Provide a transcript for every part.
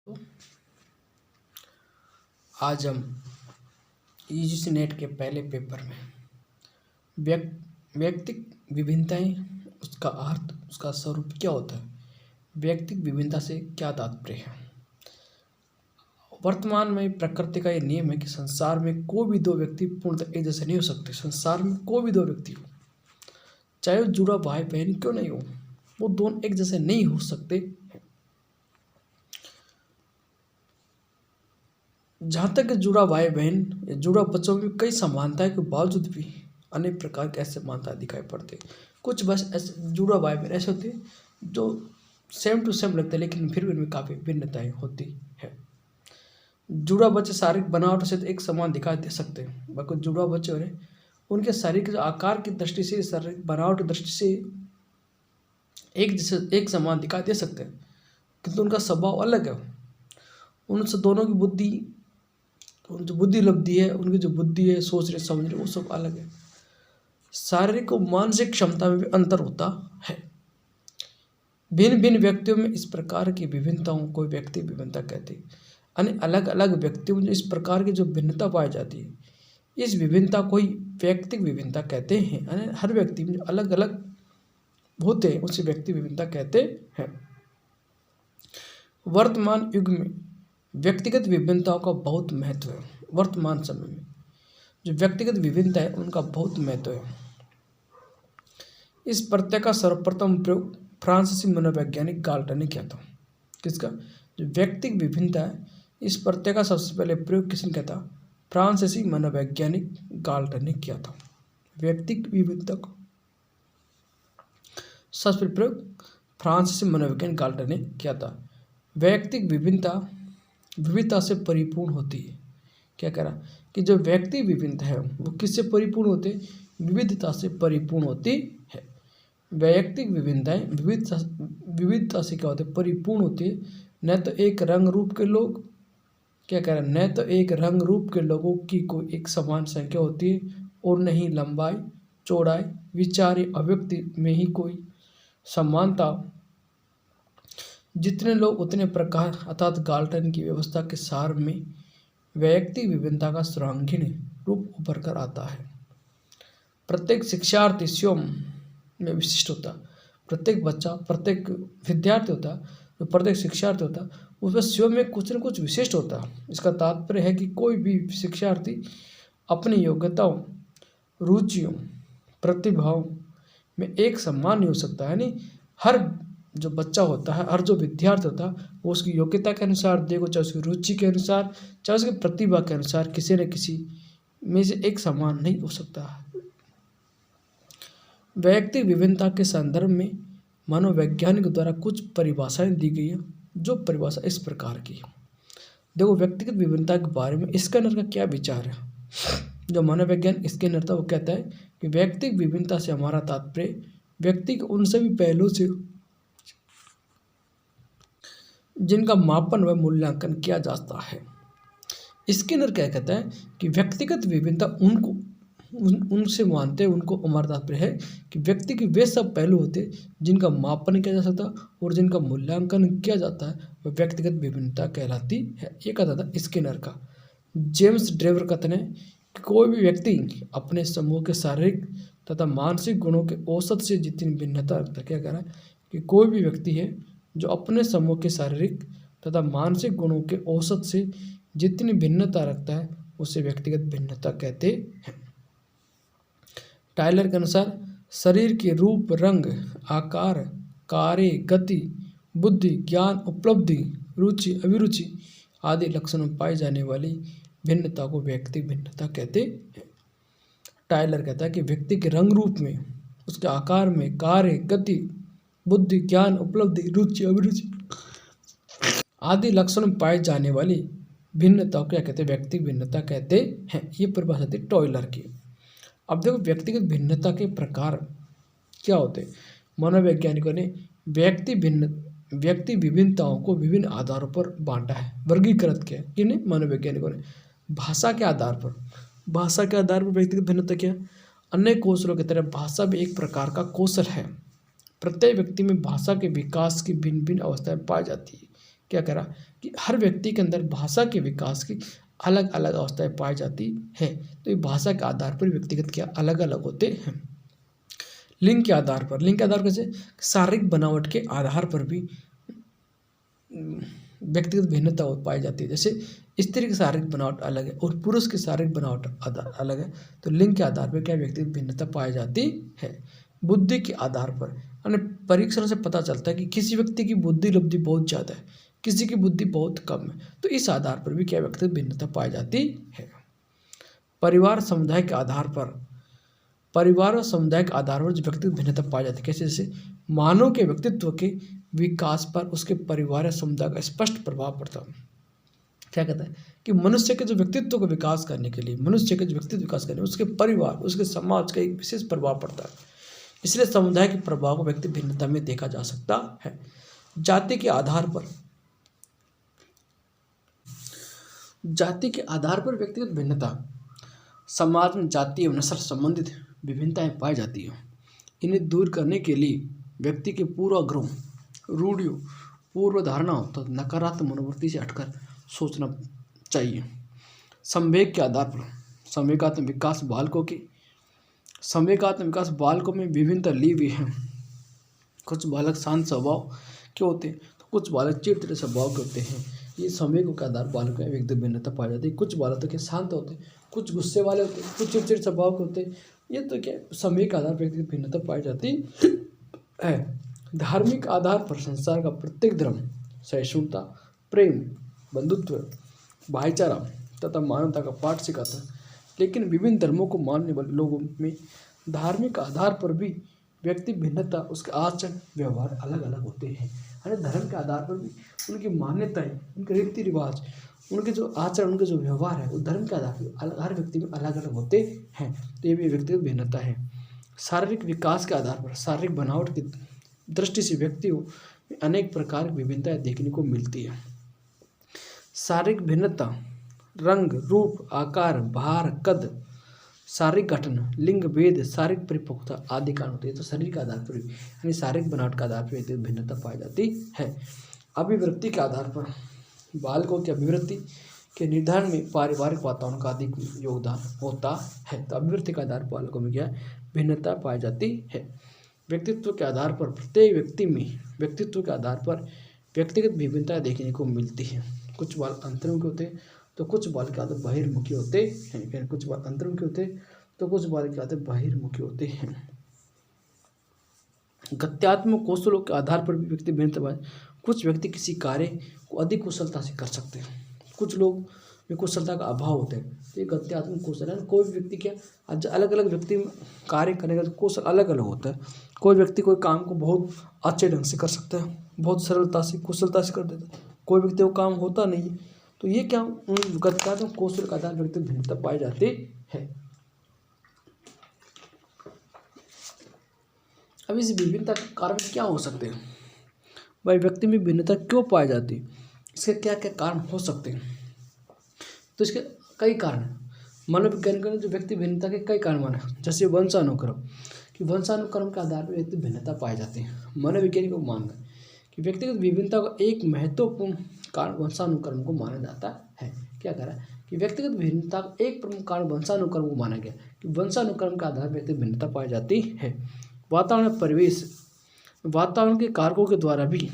तो आज हम यूजीसी नेट के पहले पेपर में व्यक्तिक विभिन्नताएं, उसका अर्थ, उसका स्वरूप क्या होता है, व्यक्तिक विभिन्नता से क्या तात्पर्य है। वर्तमान में प्रकृति का ये नियम है कि संसार में कोई भी दो व्यक्ति पूर्णतः एक जैसे नहीं हो सकते। संसार में कोई भी दो व्यक्ति हो, चाहे वो जुड़ा भाई बहन क्यों नहीं हो, वो दोनों एक जैसे नहीं हो सकते। जहाँ तक जुड़ा भाई बहन या जुड़ा बच्चों में कई समानताएं के बावजूद भी अनेक प्रकार के ऐसे समानता दिखाई पड़ते। कुछ बस ऐसे जुड़ा भाई बहन ऐसे होते जो सेम टू सेम लगते हैं, लेकिन फिर भी उनमें काफ़ी भिन्नताएं होती है। जुड़ा बच्चे शारीरिक बनावट से तो एक समान दिखाई दे सकते हैं, बाकी जुड़ा बच्चे हो रहे उनके शारीरिक जो आकार की दृष्टि से, शारीरिक बनावट की दृष्टि से एक जैसे एक समान दिखाई दे सकते हैं, किंतु उनका स्वभाव अलग है। उनसे दोनों की बुद्धि, जो बुद्धि लब्धि है, उनकी जो बुद्धि है, सोच रहे समझ रहे, वो सब अलग है। शारीरिक और मानसिक क्षमता में भी अंतर होता है। भिन्न भिन्न व्यक्तियों में इस प्रकार की विभिन्नताओं को व्यक्ति विभिन्नता कहते हैं। यानी अलग अलग व्यक्तियों में इस प्रकार की जो भिन्नता पाई जाती है, इस विभिन्नता को ही व्यक्तिक विभिन्नता कहते हैं। यानी हर व्यक्ति में अलग अलग होते हैं, उसे व्यक्ति विभिन्नता कहते हैं। वर्तमान युग में व्यक्तिगत विभिन्नताओं का बहुत महत्व है। वर्तमान समय में जो व्यक्तिगत विभिन्नता है उनका बहुत महत्व है। इस प्रत्यय का सर्वप्रथम प्रयोग फ्रांसीसी मनोवैज्ञानिक गाल्टन ने किया था। किसका? जो व्यक्तिगत विभिन्नता है, इस प्रत्यय का सबसे पहले प्रयोग किसने किया था? फ्रांसीसी मनोवैज्ञानिक गाल्टन ने किया था। व्यक्तिगत विभिन्नता को सबसे पहले प्रयोग फ्रांसीसी मनोवैज्ञानिक गाल्टन ने किया था। व्यक्तिगत विविधता से परिपूर्ण होती है। क्या कह रहा कि जो व्यक्ति विभिन्नता है वो किससे परिपूर्ण होते? विविधता से परिपूर्ण होती है। वैयक्तिक विभिन्नताएं विविधता से क्या होते? परिपूर्ण होती है। न तो एक रंग रूप के लोग, क्या कह रहा है, न तो एक रंग रूप के लोगों की कोई एक समान संख्या होती है, और न ही लंबाई, चौड़ाई, विचार या अभिव्यक्ति में ही कोई समानता। जितने लोग उतने प्रकार, अर्थात गाल्टन की व्यवस्था के सार में वैयक्तिक विभिन्नता का सर्वांगीण रूप उभर कर आता है। प्रत्येक शिक्षार्थी स्वयं में विशिष्ट होता। प्रत्येक बच्चा, प्रत्येक विद्यार्थी होता, जो प्रत्येक शिक्षार्थी होता, उसमें स्वयं में कुछ न कुछ विशिष्ट होता। इसका तात्पर्य है कि कोई भी शिक्षार्थी अपनी योग्यताओं, रुचियों, प्रतिभाओं में एक समान नहीं हो सकता। यानी हर जो बच्चा होता है, हर जो विद्यार्थी होता है, वो उसकी योग्यता के अनुसार देखो, चाहे उसकी रुचि के अनुसार, चाहे उसकी प्रतिभा के अनुसार, किसी न किसी में से एक समान नहीं हो सकता। वैयक्तिक विभिन्नता के संदर्भ में मनोवैज्ञानिक द्वारा कुछ परिभाषाएं दी गई है, जो परिभाषा इस प्रकार की है। देखो, व्यक्तिगत विभिन्नता के बारे में स्किनर का क्या विचार है। जो मनोवैज्ञानिक स्किनर था वो कहता है कि व्यक्तिगत विभिन्नता से हमारा तात्पर्य व्यक्ति के उन सभी पहलुओं से जिनका मापन व मूल्यांकन किया जाता है। स्किनर क्या कहता है कि व्यक्तिगत विभिन्नता उनसे मानते हैं, उनको हमारा तात्पर्य है कि व्यक्ति के वे सब पहलू होते हैं जिनका मापन किया जा सकता और जिनका मूल्यांकन किया जाता है, वह व्यक्तिगत विभिन्नता कहलाती है। ये कहता था स्किनर का। जेम्स ड्रेवर कहते हैं कि कोई भी व्यक्ति अपने समूह के शारीरिक तथा मानसिक गुणों के औसत से जितनी भिन्नता रखता है। क्या कह रहा है कि कोई भी व्यक्ति है जो अपने समूह के शारीरिक तथा मानसिक गुणों के औसत से जितनी भिन्नता रखता है, उसे व्यक्तिगत भिन्नता कहते हैं। टायलर के अनुसार शरीर के रूप, रंग, आकार, कार्य, गति, बुद्धि, ज्ञान, उपलब्धि, रुचि, अभिरुचि आदि लक्षणों में पाई जाने वाली भिन्नता को व्यक्तिगत भिन्नता कहते हैं। टायलर कहता है कि व्यक्ति के रंग रूप में, उसके आकार में, कार्य, गति, बुद्धि, ज्ञान, उपलब्धि, रुचि, अभिरुचि आदि लक्षणों में पाई जाने वाली भिन्नता को क्या कहते हैं? व्यक्तिगत भिन्नता कहते हैं। ये परिभाषा थी टॉयलर की। अब देखो, व्यक्तिगत भिन्नता के प्रकार क्या होते हैं। मनोवैज्ञानिकों ने व्यक्ति विभिन्नताओं को विभिन्न आधारों पर बांटा है, वर्गीकृत किया। किन्हें? मनोवैज्ञानिकों ने। भाषा के आधार पर व्यक्तिगत भिन्नता क्या? अन्य कौशलों की तरह भाषा भी एक प्रकार का कौशल है। प्रत्येक व्यक्ति में भाषा के विकास की भिन्न भिन्न अवस्थाएं पाई जाती है। क्या करा कि हर व्यक्ति के अंदर भाषा के विकास की अलग अलग अवस्थाएं पाई जाती है। तो ये भाषा के आधार पर व्यक्तिगत क्या अलग अलग होते हैं। लिंग के आधार पर, लिंग के आधार पर कैसे, शारीरिक बनावट के आधार पर भी व्यक्तिगत भिन्नता पाई जाती है। जैसे स्त्री की शारीरिक बनावट अलग है और पुरुष की शारीरिक बनावट अलग है, तो लिंग के आधार पर क्या व्यक्तिगत भिन्नता पाई जाती है। बुद्धि के आधार पर, यानी परीक्षण से पता चलता है कि किसी व्यक्ति की बुद्धि लब्धि बहुत ज़्यादा है, किसी की बुद्धि बहुत कम है, तो इस आधार पर भी क्या व्यक्तिगत भिन्नता पाई जाती है। परिवार समुदाय के आधार पर, परिवार और समुदाय के आधार पर जो व्यक्तिगत भिन्नता पाई जाती है, कैसे, जैसे मानव के व्यक्तित्व के विकास पर उसके परिवार या समुदाय का स्पष्ट प्रभाव पड़ता है। क्या कहता है कि मनुष्य के जो व्यक्तित्व को विकास करने के लिए, मनुष्य के जो व्यक्तित्व विकास करने में उसके परिवार, उसके समाज का एक विशेष प्रभाव पड़ता है। इसलिए समुदाय के प्रभाव को व्यक्ति भिन्नता में देखा जा सकता है। जाति के आधार पर, जाति के आधार पर व्यक्तिगत भिन्नता, समाज में जाति एवं नस्ल संबंधित विभिन्नताएं पाई जाती हैं। इन्हें दूर करने के लिए व्यक्ति के पूर्वाग्रहों, रूढ़ियों, पूर्व धारणाओं तथा नकारात्मक मनोवृत्ति से हटकर सोचना चाहिए। संवेग के आधार पर, संवेगात्मक विकास बालकों के, संवेगात्मक विकास बालकों में विभिन्नता ली हुई है। कुछ बालक शांत स्वभाव के होते हैं, तो कुछ बालक चिड़चिड़े स्वभाव के होते हैं। ये संवेगों के आधार बालकों में व्यक्तिगत भिन्नता पाई जाती है। कुछ बालक के शांत होते हैं, कुछ गुस्से वाले होते हैं, कुछ चिड़चिड़े स्वभाव के होते हैं। ये तो क्या संवेग के आधार पर व्यक्तिगत भिन्नता पाई जाती है। धार्मिक आधार पर संसार का प्रत्येक धर्म सहिष्णुता, प्रेम, बंधुत्व, भाईचारा तथा मानवता का पाठ सिखाता है। लेकिन विभिन्न धर्मों को मानने वाले लोगों में धार्मिक आधार पर भी व्यक्ति भिन्नता, उसके आचरण व्यवहार अलग अलग होते हैं। यानी धर्म के आधार पर भी उनकी मान्यताएं, उनके रीति रिवाज, उनके जो आचरण, उनके जो व्यवहार है वो धर्म के आधार पर हर व्यक्ति में अलग अलग होते हैं। तो ये भी व्यक्तिगत भिन्नता है। शारीरिक विकास के आधार पर, शारीरिक बनावट की दृष्टि से व्यक्तियों में अनेक प्रकार की विभिन्नताएं देखने को मिलती है। शारीरिक भिन्नता रंग, रूप, आकार, भार, कद, शारीरिक गठन, लिंग भेद, शारीरिक परिपक्वता आदि कारण होते हैं। तो शरीर के आधार पर भी, यानी शारीरिक बनावट के आधार पर भिन्नता पाई जाती है। अभिवृत्ति के आधार पर, बालकों की अभिवृत्ति के निर्धारण में पारिवारिक वातावरण का अधिक योगदान होता है। तो अभिवृत्ति के आधार पर बालकों में क्या भिन्नता पाई जाती है। व्यक्तित्व के आधार पर, प्रत्येक व्यक्ति में व्यक्तित्व के आधार पर व्यक्तिगत विभिन्नता देखने को मिलती है। कुछ बाल अंतर्मुखी होते हैं तो कुछ बाल के आधार बहिर्मुखी होते हैं। कुछ बाल अंतर्मुखी होते हैं तो कुछ बाल के आधार बहिर्मुखी होते हैं। गत्यात्मक कौशलों के आधार पर भी व्यक्ति भिन्नता, कुछ व्यक्ति किसी कार्य को अधिक कुशलता से कर सकते हैं, कुछ लोग में कुशलता का अभाव होता है। तो ये गत्यात्मक कौशल है। कोई भी व्यक्ति क्या, अलग अलग व्यक्ति कार्य करने का कौशल अलग अलग होता है। कोई व्यक्ति कोई काम को बहुत अच्छे ढंग से कर सकता है, बहुत सरलता से, कुशलता से कर देता है। कोई व्यक्ति वो काम होता नहीं है। तो ये क्या, गत्यात्मक कौशल का आधार व्यक्ति भिन्नता पाई जाती है। अब इस विभिन्नता के कारण क्या हो सकते हैं भाई, व्यक्ति में भिन्नता क्यों पाई जाती है, इसके क्या क्या कारण हो सकते हैं। तो इसके कई कारण, मनोवैज्ञानिकों ने जो व्यक्ति भिन्नता के कई कारण माने, जैसे वंशानुक्रम, कि वंशानुक्रम के आधार पर व्यक्ति भिन्नता पाई जाती है। मनोवैज्ञानिकों को मानना है कि व्यक्तिगत विभिन्नता का एक महत्वपूर्ण कारण वंशानुक्रम को माना जाता है। क्या करा कि व्यक्तिगत भिन्नता का एक प्रमुख कारण वंशानुक्रम को माना गया कि वंशानुक्रम के आधार पर व्यक्तिगत भिन्नता पाई जाती है। वातावरण, परिवेश, वातावरण के कारकों के द्वारा भी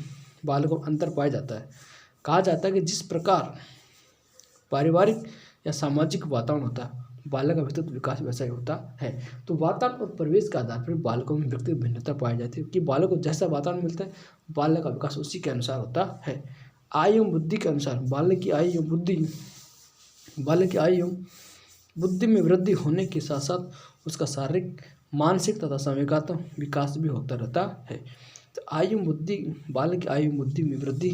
बालकों में अंतर पाया जाता है। कहा जाता है कि जिस प्रकार पारिवारिक या सामाजिक वातावरण होता है, बालक का व्यक्तित्व विकास वैसा ही होता है। तो वातावरण और परिवेश के आधार पर बालकों में व्यक्तिगत भिन्नता पाई जाती है कि बालक को जैसा वातावरण मिलता है, बालक का विकास उसी के अनुसार होता है। आयु एवं बुद्धि के अनुसार बालक की आयु एवं बुद्धि में वृद्धि होने के साथ साथ उसका शारीरिक, मानसिक तथा संवेगात्मक विकास भी होता रहता है। तो बालक की आयु बुद्धि में वृद्धि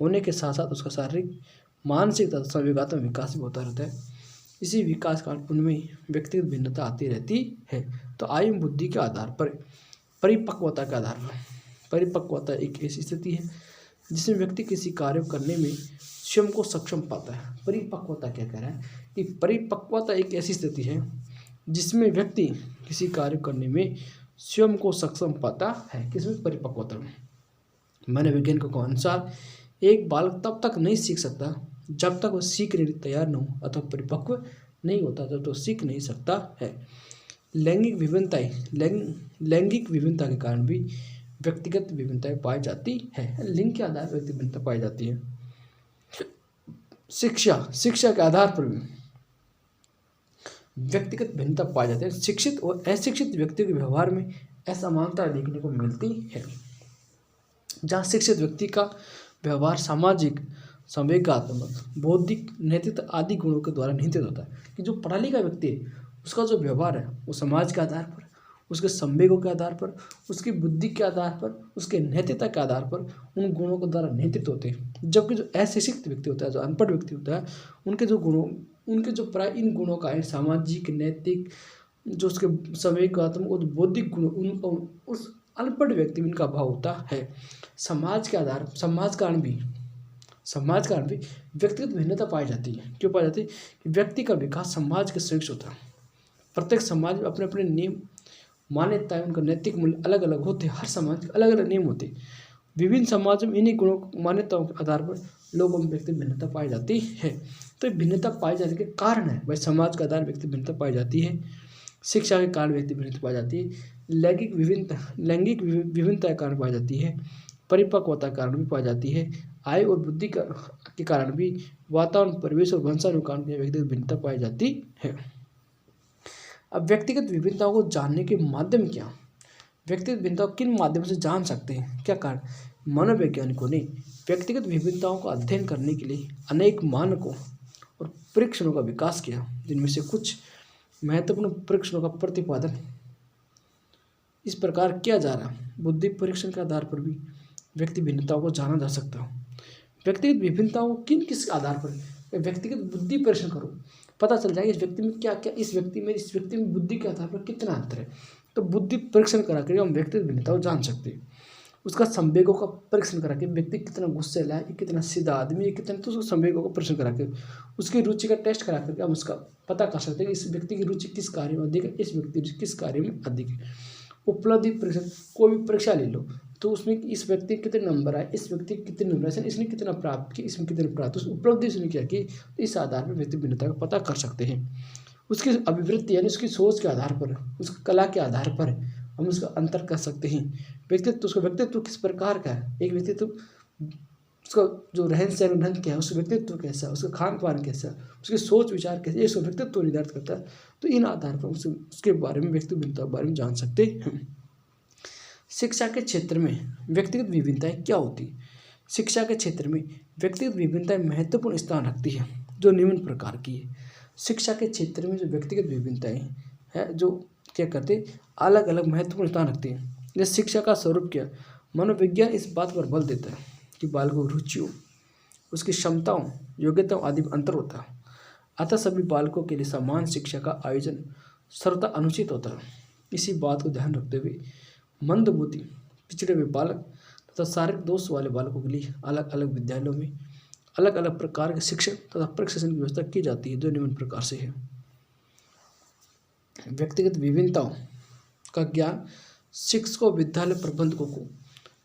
होने के साथ साथ उसका शारीरिक, मानसिक तथा संवेगात्मक विकास भी होता रहता है। इसी विकास काल उनमें व्यक्तिगत भिन्नता आती रहती है। तो आयु बुद्धि के आधार पर, परिपक्वता के आधार पर, परिपक्वता एक ऐसी स्थिति है जिसमें व्यक्ति किसी कार्य करने में स्वयं को सक्षम पाता है। परिपक्वता क्या कह रहा है कि परिपक्वता एक ऐसी स्थिति है जिसमें व्यक्ति किसी कार्य करने में स्वयं को सक्षम पाता है। किसमें? परिपक्वता में। मनोवैज्ञानिकों के अनुसार एक बालक तब तक नहीं सीख सकता जब तक वो सीखने के लिए तैयार न हो अथवा परिपक्व नहीं होता, तब तो सीख नहीं सकता है। लैंगिक विभिन्नता के कारण भी व्यक्तिगत विभिन्नताएं पाई जाती है। लिंग के आधार पर व्यक्तिगत विभिन्नता पाई जाती है। शिक्षा के आधार पर भी व्यक्तिगत भिन्नता पाई जाती है। शिक्षित और अशिक्षित व्यक्तियों के व्यवहार में असमानता देखने को मिलती है। जहाँ शिक्षित व्यक्ति का व्यवहार सामाजिक, संवेगात्मक, बौद्धिक, नैतिक आदि गुणों के द्वारा नियंत्रित होता है। कि जो पढ़ा लिखा व्यक्ति है उसका जो व्यवहार है वो समाज के आधार पर, उसके संवेगों के आधार पर, उसकी बुद्धि के आधार पर, उसके नैतिकता के आधार पर उन गुणों के द्वारा नियंत्रित होते हैं। जबकि जो अशिक्षित व्यक्ति होता है, जो अनपढ़ व्यक्ति होता है, उनके जो प्राय इन गुणों का है सामाजिक, नैतिक, जो उसके संवेगात्मक और बौद्धिक गुण उनका उस अनपढ़ व्यक्ति में इनका अभाव होता है। समाज कारण भी व्यक्तिगत भिन्नता पाई जाती है। क्यों पाई जाती है? कि व्यक्ति का विकास समाज के संयुक्त होता है। प्रत्येक समाज में अपने अपने नियम, मान्यताएं, उनका नैतिक मूल्य अलग अलग होते हैं। हर समाज के अलग अलग नियम होते हैं। विभिन्न समाजों में इन्हीं गुणों, मान्यताओं के आधार पर लोगों में व्यक्ति भिन्नता पाई जाती है। तो ये भिन्नता पाई जाने के कारण है भाई, समाज के आधार व्यक्ति भिन्नता पाई जाती है। शिक्षा के कारण व्यक्ति भिन्नता पाई जाती है। लैंगिक विभिन्नता के कारण पाई जाती है। परिपक्वता के कारण भी पाई जाती है। आय और बुद्धि के कारण भी, वातावरण, परिवेश और वंशाणु के कारण भी व्यक्तिगत भिन्नता पाई जाती है। अब व्यक्तिगत विभिन्नताओं को जानने के माध्यम क्या? व्यक्तिगत भिन्नताओं किन माध्यम से जान सकते हैं? क्या कारण? मनोवैज्ञानिकों ने व्यक्तिगत विभिन्नताओं का अध्ययन करने के लिए अनेक मानकों और परीक्षणों का विकास किया, जिनमें से कुछ महत्वपूर्ण परीक्षणों का प्रतिपादन इस प्रकार किया जा रहा है। बुद्धि परीक्षण के आधार पर भी व्यक्ति भिन्नताओं को जाना जा सकता है। व्यक्तिगत विभिन्नताओं को किस आधार पर? व्यक्तिगत बुद्धि परीक्षण करो, पता चल जाएगा इस व्यक्ति में क्या क्या, इस व्यक्ति में बुद्धि के आधार पर कितना अंतर है। तो बुद्धि परीक्षण करा कर हम व्यक्तिगत भिन्नताओं जान सकते हैं। उसका संवेगों का परीक्षण करा के व्यक्ति कितना गुस्सैला है, कितना सीधा आदमी है, कितना, तो उसको संवेगों का परीक्षण करा के, उसकी रुचि का टेस्ट करा करके हम उसका पता कर सकते हैं कि इस व्यक्ति की रुचि किस कार्य में अधिक है, इस व्यक्ति की किस कार्य में अधिक है। उपलब्धि परीक्षण, कोई भी परीक्षा ले लो तो उसमें इस व्यक्ति के कितने नंबर आए, इस व्यक्ति के कितने नंबर आए, इसने कितना प्राप्त किया, इसमें कितने प्राप्त, उस उपलब्धि उसने क्या की, तो इस आधार पर व्यक्ति भिन्नता का पता कर सकते हैं। उसकी अभिवृत्ति यानी उसकी सोच के आधार पर, उसकी कला के आधार पर हम उसका अंतर कर सकते हैं। उसका व्यक्तित्व किस प्रकार का है, एक व्यक्तित्व उसका जो रहन सहन ढंग क्या है, उसका व्यक्तित्व कैसा है, उसका खान पान कैसा है, उसकी सोच विचार कैसे, ये उसका व्यक्तित्व निर्धारित करता है। तो इन आधार पर उसके बारे में, व्यक्तिगत भिन्नता के बारे में जान सकते हैं। शिक्षा के क्षेत्र में व्यक्तिगत विभिन्नताएं क्या होती है? शिक्षा के क्षेत्र में व्यक्तिगत विभिन्नताएं महत्वपूर्ण स्थान रखती है, जो निम्न प्रकार की है। शिक्षा के क्षेत्र में जो व्यक्तिगत विभिन्नताएं हैं, जो क्या करते, अलग अलग महत्वपूर्ण स्थान रखती है। जैसे शिक्षा का स्वरूप क्या? मनोविज्ञान इस बात पर बल देता है कि बालकों की रुचियों, उसकी क्षमताओं, योग्यताओं आदि में अंतर होता है। अतः सभी बालकों के लिए समान शिक्षा का आयोजन सर्वथा अनुचित होता है। इसी बात को ध्यान रखते हुए मंदबुद्धि, पिछड़े हुए बालक तथा शारीरिक दोष वाले बालकों के लिए अलग अलग विद्यालयों में अलग अलग प्रकार के शिक्षण तथा प्रशिक्षण की व्यवस्था की जाती है, जो निम्न प्रकार से है। व्यक्तिगत विभिन्नताओं का ज्ञान शिक्षकों, विद्यालय प्रबंधकों को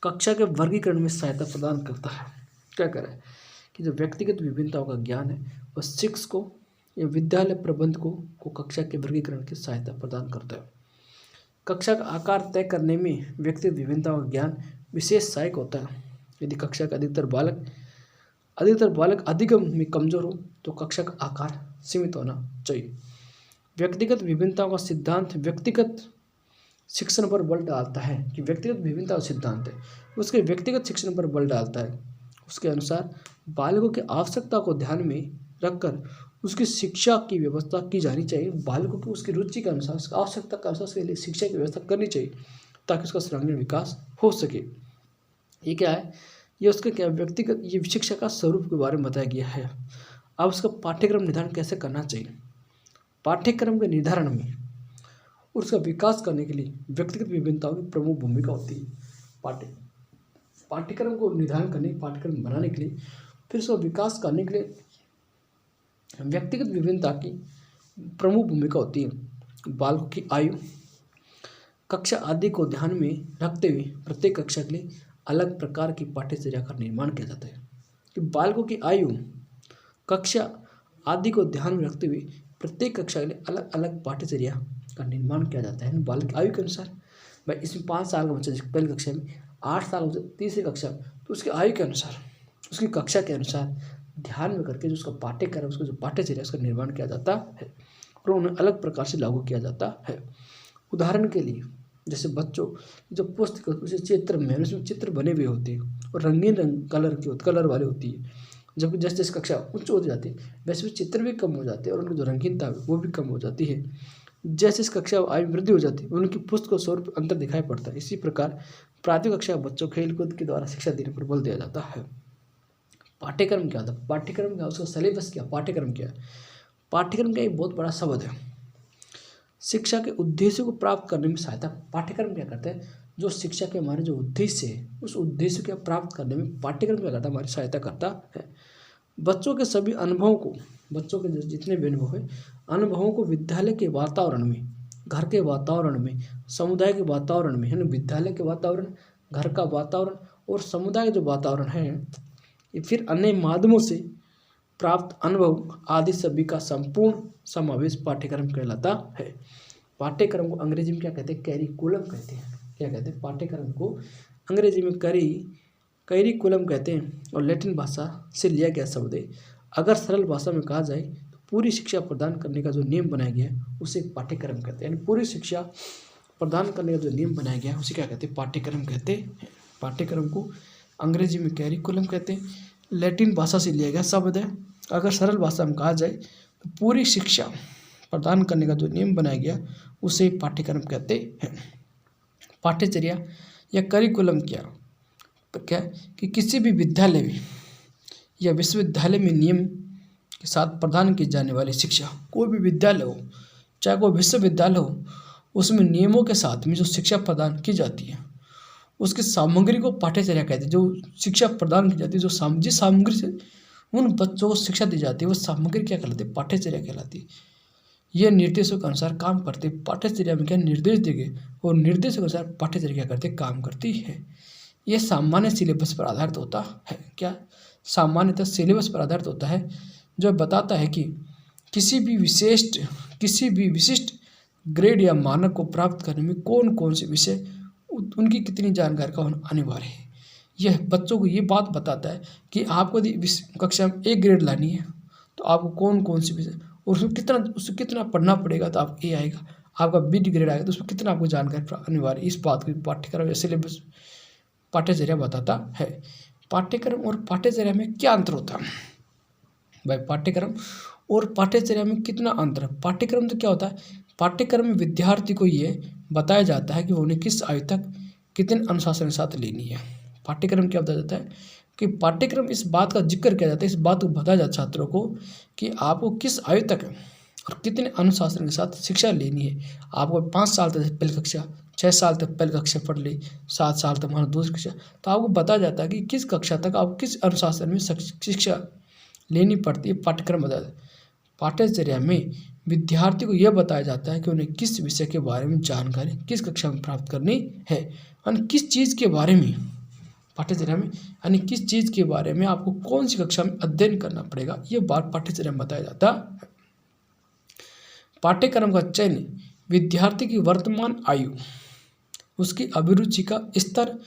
कक्षा के वर्गीकरण में सहायता प्रदान करता है। क्या कर रहा है कि जो व्यक्तिगत विभिन्नताओं का ज्ञान है वह शिक्षकों या विद्यालय प्रबंधकों को कक्षा के वर्गीकरण की सहायता प्रदान करता है। कक्षा का आकार तय करने में व्यक्तिगत विभिन्नताओं का ज्ञान विशेष सहायक होता है। यदि कक्षा का अधिकतर बालक अधिगम में कमजोर हो तो कक्षा का आकार सीमित होना चाहिए। व्यक्तिगत विभिन्नताओं का सिद्धांत व्यक्तिगत शिक्षण पर बल डालता है। कि व्यक्तिगत विभिन्नता सिद्धांत है उसके व्यक्तिगत शिक्षण पर बल डालता है। उसके अनुसार बालकों की आवश्यकता को ध्यान में रखकर उसकी शिक्षा की व्यवस्था की जानी चाहिए। बालकों की उसकी रुचि के अनुसार, उसकी आवश्यकता के अनुसार उसके लिए शिक्षा की व्यवस्था करनी चाहिए ताकि उसका सर्वांगीण विकास हो सके। ये क्या है, ये उसके क्या व्यक्तिगत, ये शिक्षा का स्वरूप के बारे में बताया गया है। अब उसका पाठ्यक्रम निर्धारण कैसे करना चाहिए? पाठ्यक्रम के निर्धारण में उसका विकास करने के लिए व्यक्तिगत विभिन्नताओं की प्रमुख भूमिका होती है। पाठ्यक्रम को निर्धारण करने, पाठ्यक्रम बनाने के लिए, फिर उसका विकास करने के लिए व्यक्तिगत विभिन्नता की प्रमुख भूमिका होती है। बालकों की आयु, कक्षा आदि को ध्यान में रखते हुए प्रत्येक कक्षा के लिए अलग प्रकार की पाठ्यचर्या का निर्माण किया जाता है। कि बालकों की आयु, कक्षा आदि को ध्यान में रखते हुए प्रत्येक कक्षा के लिए अलग अलग पाठ्यचर्या का निर्माण किया जाता है। बालक की आयु के अनुसार, भाई इसमें 5 साल का बच्चा पहली कक्षा में, 8 साल का तीसरी कक्षा, तो उसकी आयु के अनुसार, उसकी कक्षा के अनुसार ध्यान में करके जो उसका पाठ्यक्रम, उसका जो पाठ्यचर्या उसका निर्माण किया जाता है और उन्हें अलग प्रकार से लागू किया जाता है। उदाहरण के लिए जैसे बच्चों जो पुस्तक उसे चित्र में, उसमें चित्र बने हुए होते हैं और रंगीन कलर वाले होती है, जबकि जैसे जैसे कक्षा उच्च होती जाती है वैसे चित्र भी कम हो जाते हैं और उनकी जो रंगीनता है वो भी कम हो जाती है। जैसे इस कक्षा आयु वृद्धि हो जाती है उनकी पुस्तक स्वरूप अंतर दिखाई पड़ता है। इसी प्रकार प्राथमिक कक्षा बच्चों खेलकूद के द्वारा शिक्षा देने पर बल दिया जाता है। पाठ्यक्रम क्या होता है? पाठ्यक्रम क्या, उसका सिलेबस क्या, पाठ्यक्रम क्या है? पाठ्यक्रम का एक बहुत बड़ा शब्द है। शिक्षा के उद्देश्य को प्राप्त करने में सहायता पाठ्यक्रम क्या करते हैं? जो शिक्षा के हमारे जो उद्देश्य है उस उद्देश्य को प्राप्त करने में पाठ्यक्रम क्या करता है? हमारी सहायता करता है। बच्चों के सभी अनुभवों को, बच्चों के जितने भी अनुभव है, अनुभवों को विद्यालय के वातावरण में, घर के वातावरण में, समुदाय के वातावरण में, यानी विद्यालय के वातावरण, घर का वातावरण और समुदाय जो वातावरण है, ये फिर अन्य माध्यमों से प्राप्त अनुभव आदि सभी का संपूर्ण समावेश पाठ्यक्रम कहलाता है। पाठ्यक्रम को अंग्रेजी में क्या कहते हैं? कैरिकुलम कहते हैं। क्या कहते हैं? पाठ्यक्रम को अंग्रेजी में कैरिकुलम कहते हैं और लैटिन भाषा से लिया गया शब्द है। अगर सरल भाषा में कहा जाए तो पूरी शिक्षा प्रदान करने का जो नियम बनाया गया है उसे पाठ्यक्रम कहते हैं। यानी पूरी शिक्षा प्रदान करने का जो नियम बनाया गया है उसे क्या कहते हैं? पाठ्यक्रम कहते हैं। पाठ्यक्रम को अंग्रेजी में कैरिकुलम कहते हैं, लैटिन भाषा से लिया गया शब्द है। अगर सरल भाषा में कहा जाए तो पूरी शिक्षा प्रदान करने का जो नियम बनाया गया उसे पाठ्यक्रम कहते हैं। पाठ्यचर्या या करिकुलम क्या कि किसी भी विद्यालय में या विश्वविद्यालय में नियम के साथ प्रदान की जाने वाली शिक्षा, कोई भी विद्यालय हो चाहे कोई विश्वविद्यालय हो, उसमें नियमों के साथ में जो शिक्षा प्रदान की जाती है उसकी सामग्री को पाठ्यचर्या कहते हैं। जो शिक्षा प्रदान की जाती है, जो जिस सामग्री से उन बच्चों को शिक्षा दी जाती है वो सामग्री क्या कहलाती है? पाठ्यचर्या कहलाती है। यह निर्देशों के अनुसार काम करते, पाठ्यचर्या में क्या निर्देश देंगे और निर्देशों के अनुसार पाठ्यचर्या क्या करते? काम करती है। यह सामान्य सिलेबस पर आधारित होता है। क्या? सामान्यतः सिलेबस पर आधारित होता है जो बताता है कि किसी भी विशिष्ट ग्रेड या मानक को प्राप्त करने में कौन कौन से विषय, उनकी कितनी जानकारी का होना अनिवार्य है। यह बच्चों को ये बात बताता है कि आपको यदि कक्षा में ए ग्रेड लानी है तो आपको कौन कौन से विषय और उसमें कितना पढ़ना पड़ेगा तो आप ए आएगा, आपका बी ग्रेड आएगा तो उसमें कितना आपको जानकारी अनिवार्य, इस बात की पाठ्यक्रम या सिलेबस पाठ्यचर्या बताता है। पाठ्यक्रम और पाठ्यचर्या में क्या अंतर होता है? भाई पाठ्यक्रम और पाठ्यचर्या में कितना अंतर है? पाठ्यक्रम तो क्या होता है? पाठ्यक्रम में विद्यार्थी को ये बताया जाता है कि उन्हें किस आयु तक कितने अनुशासन के साथ लेनी है। पाठ्यक्रम क्या बताया जाता है कि पाठ्यक्रम इस बात का जिक्र किया जाता है, इस बात को बताया जाता है छात्रों को कि आपको किस आयु तक और कितने अनुशासन के साथ शिक्षा लेनी है। आपको 5 साल तक पहली कक्षा, 6 साल तक पहली कक्षा पढ़ ली, 7 साल तक हमारा दूसरी कक्षा, तो आपको बताया जाता है कि किस कक्षा तक आपको किस अनुशासन में शिक्षा लेनी पड़ती है। पाठ्यक्रम बताया जाता है। पाठ्यचर्या में विद्यार्थी को यह बताया जाता है कि उन्हें किस विषय के बारे में जानकारी किस कक्षा में प्राप्त करनी है, यानी किस चीज़ के बारे में पाठ्यचर्या में, यानी किस चीज़ के बारे में आपको कौन सी कक्षा में अध्ययन करना पड़ेगा, ये बात पाठ्यचर्या में बताया जाता है। पाठ्यक्रम का चयन विद्यार्थी की वर्तमान आयु, उसकी अभिरुचि का स्तर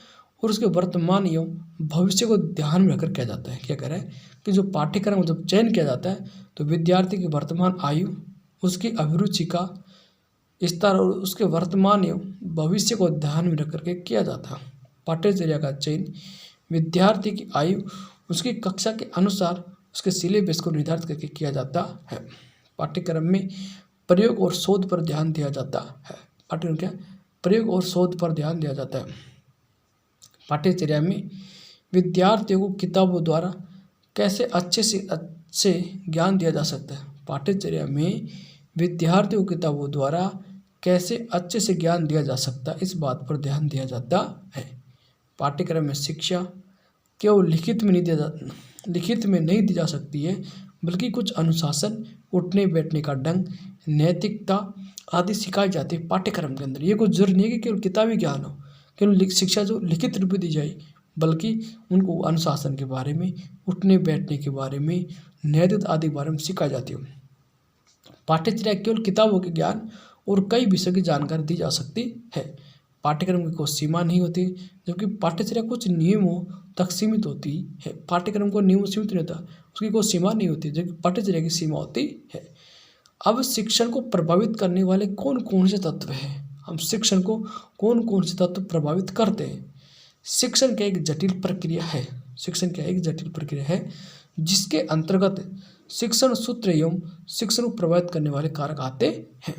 और उसके वर्तमान एवं भविष्य को ध्यान में रखकर किया जाता है। क्या कह रहा है कि जो पाठ्यक्रम जब चयन किया जाता है तो विद्यार्थी की वर्तमान आयु, उसकी अभिरुचि का स्तर और उसके वर्तमान एवं भविष्य को ध्यान में रख करके किया जाता है। पाठ्यचर्या का चयन विद्यार्थी की आयु, उसकी कक्षा के अनुसार उसके सिलेबस को निर्धारित करके किया जाता है। पाठ्यक्रम में प्रयोग और शोध पर ध्यान दिया जाता है। पाठ्यक्रम क्या? प्रयोग और शोध पर ध्यान दिया जाता है। पाठ्यचर्या में विद्यार्थियों को किताबों द्वारा कैसे अच्छे से ज्ञान दिया जा सकता है। पाठ्यचर्या में विद्यार्थियों को किताबों द्वारा कैसे अच्छे से ज्ञान दिया जा सकता है, इस बात पर ध्यान दिया जाता है। पाठ्यक्रम में शिक्षा केवल लिखित में नहीं दी जा सकती है, बल्कि कुछ अनुशासन, उठने बैठने का ढंग, नैतिकता आदि सिखाई जाती है पाठ्यक्रम के अंदर। ये कुछ जरूरी नहीं है कि केवल किताबी ज्ञान हो, केवल शिक्षा जो लिखित रूप में दी जाए बल्कि उनको अनुशासन के बारे में, उठने बैठने के बारे में, नैतिकता आदि के बारे में सिखाई जाती है। पाठ्यचर्या केवल किताबों के ज्ञान और कई विषयों की जानकारी दी जा सकती है। पाठ्यक्रम की कोई सीमा नहीं होती, जबकि पाठ्यचर्या कुछ नियमों तक सीमित होती है। पाठ्यक्रम को नियमों सीमित नहीं होता, उसकी कोई सीमा नहीं होती, जबकि पाठ्यचर्या की सीमा होती है। अब शिक्षण को प्रभावित करने वाले कौन कौन से तत्व हैं? हम शिक्षण को कौन कौन से तत्व प्रभावित करते हैं? शिक्षण क्या एक जटिल प्रक्रिया है? शिक्षण क्या एक जटिल प्रक्रिया है जिसके अंतर्गत शिक्षण सूत्र एवं शिक्षण को प्रभावित करने वाले कारक आते हैं।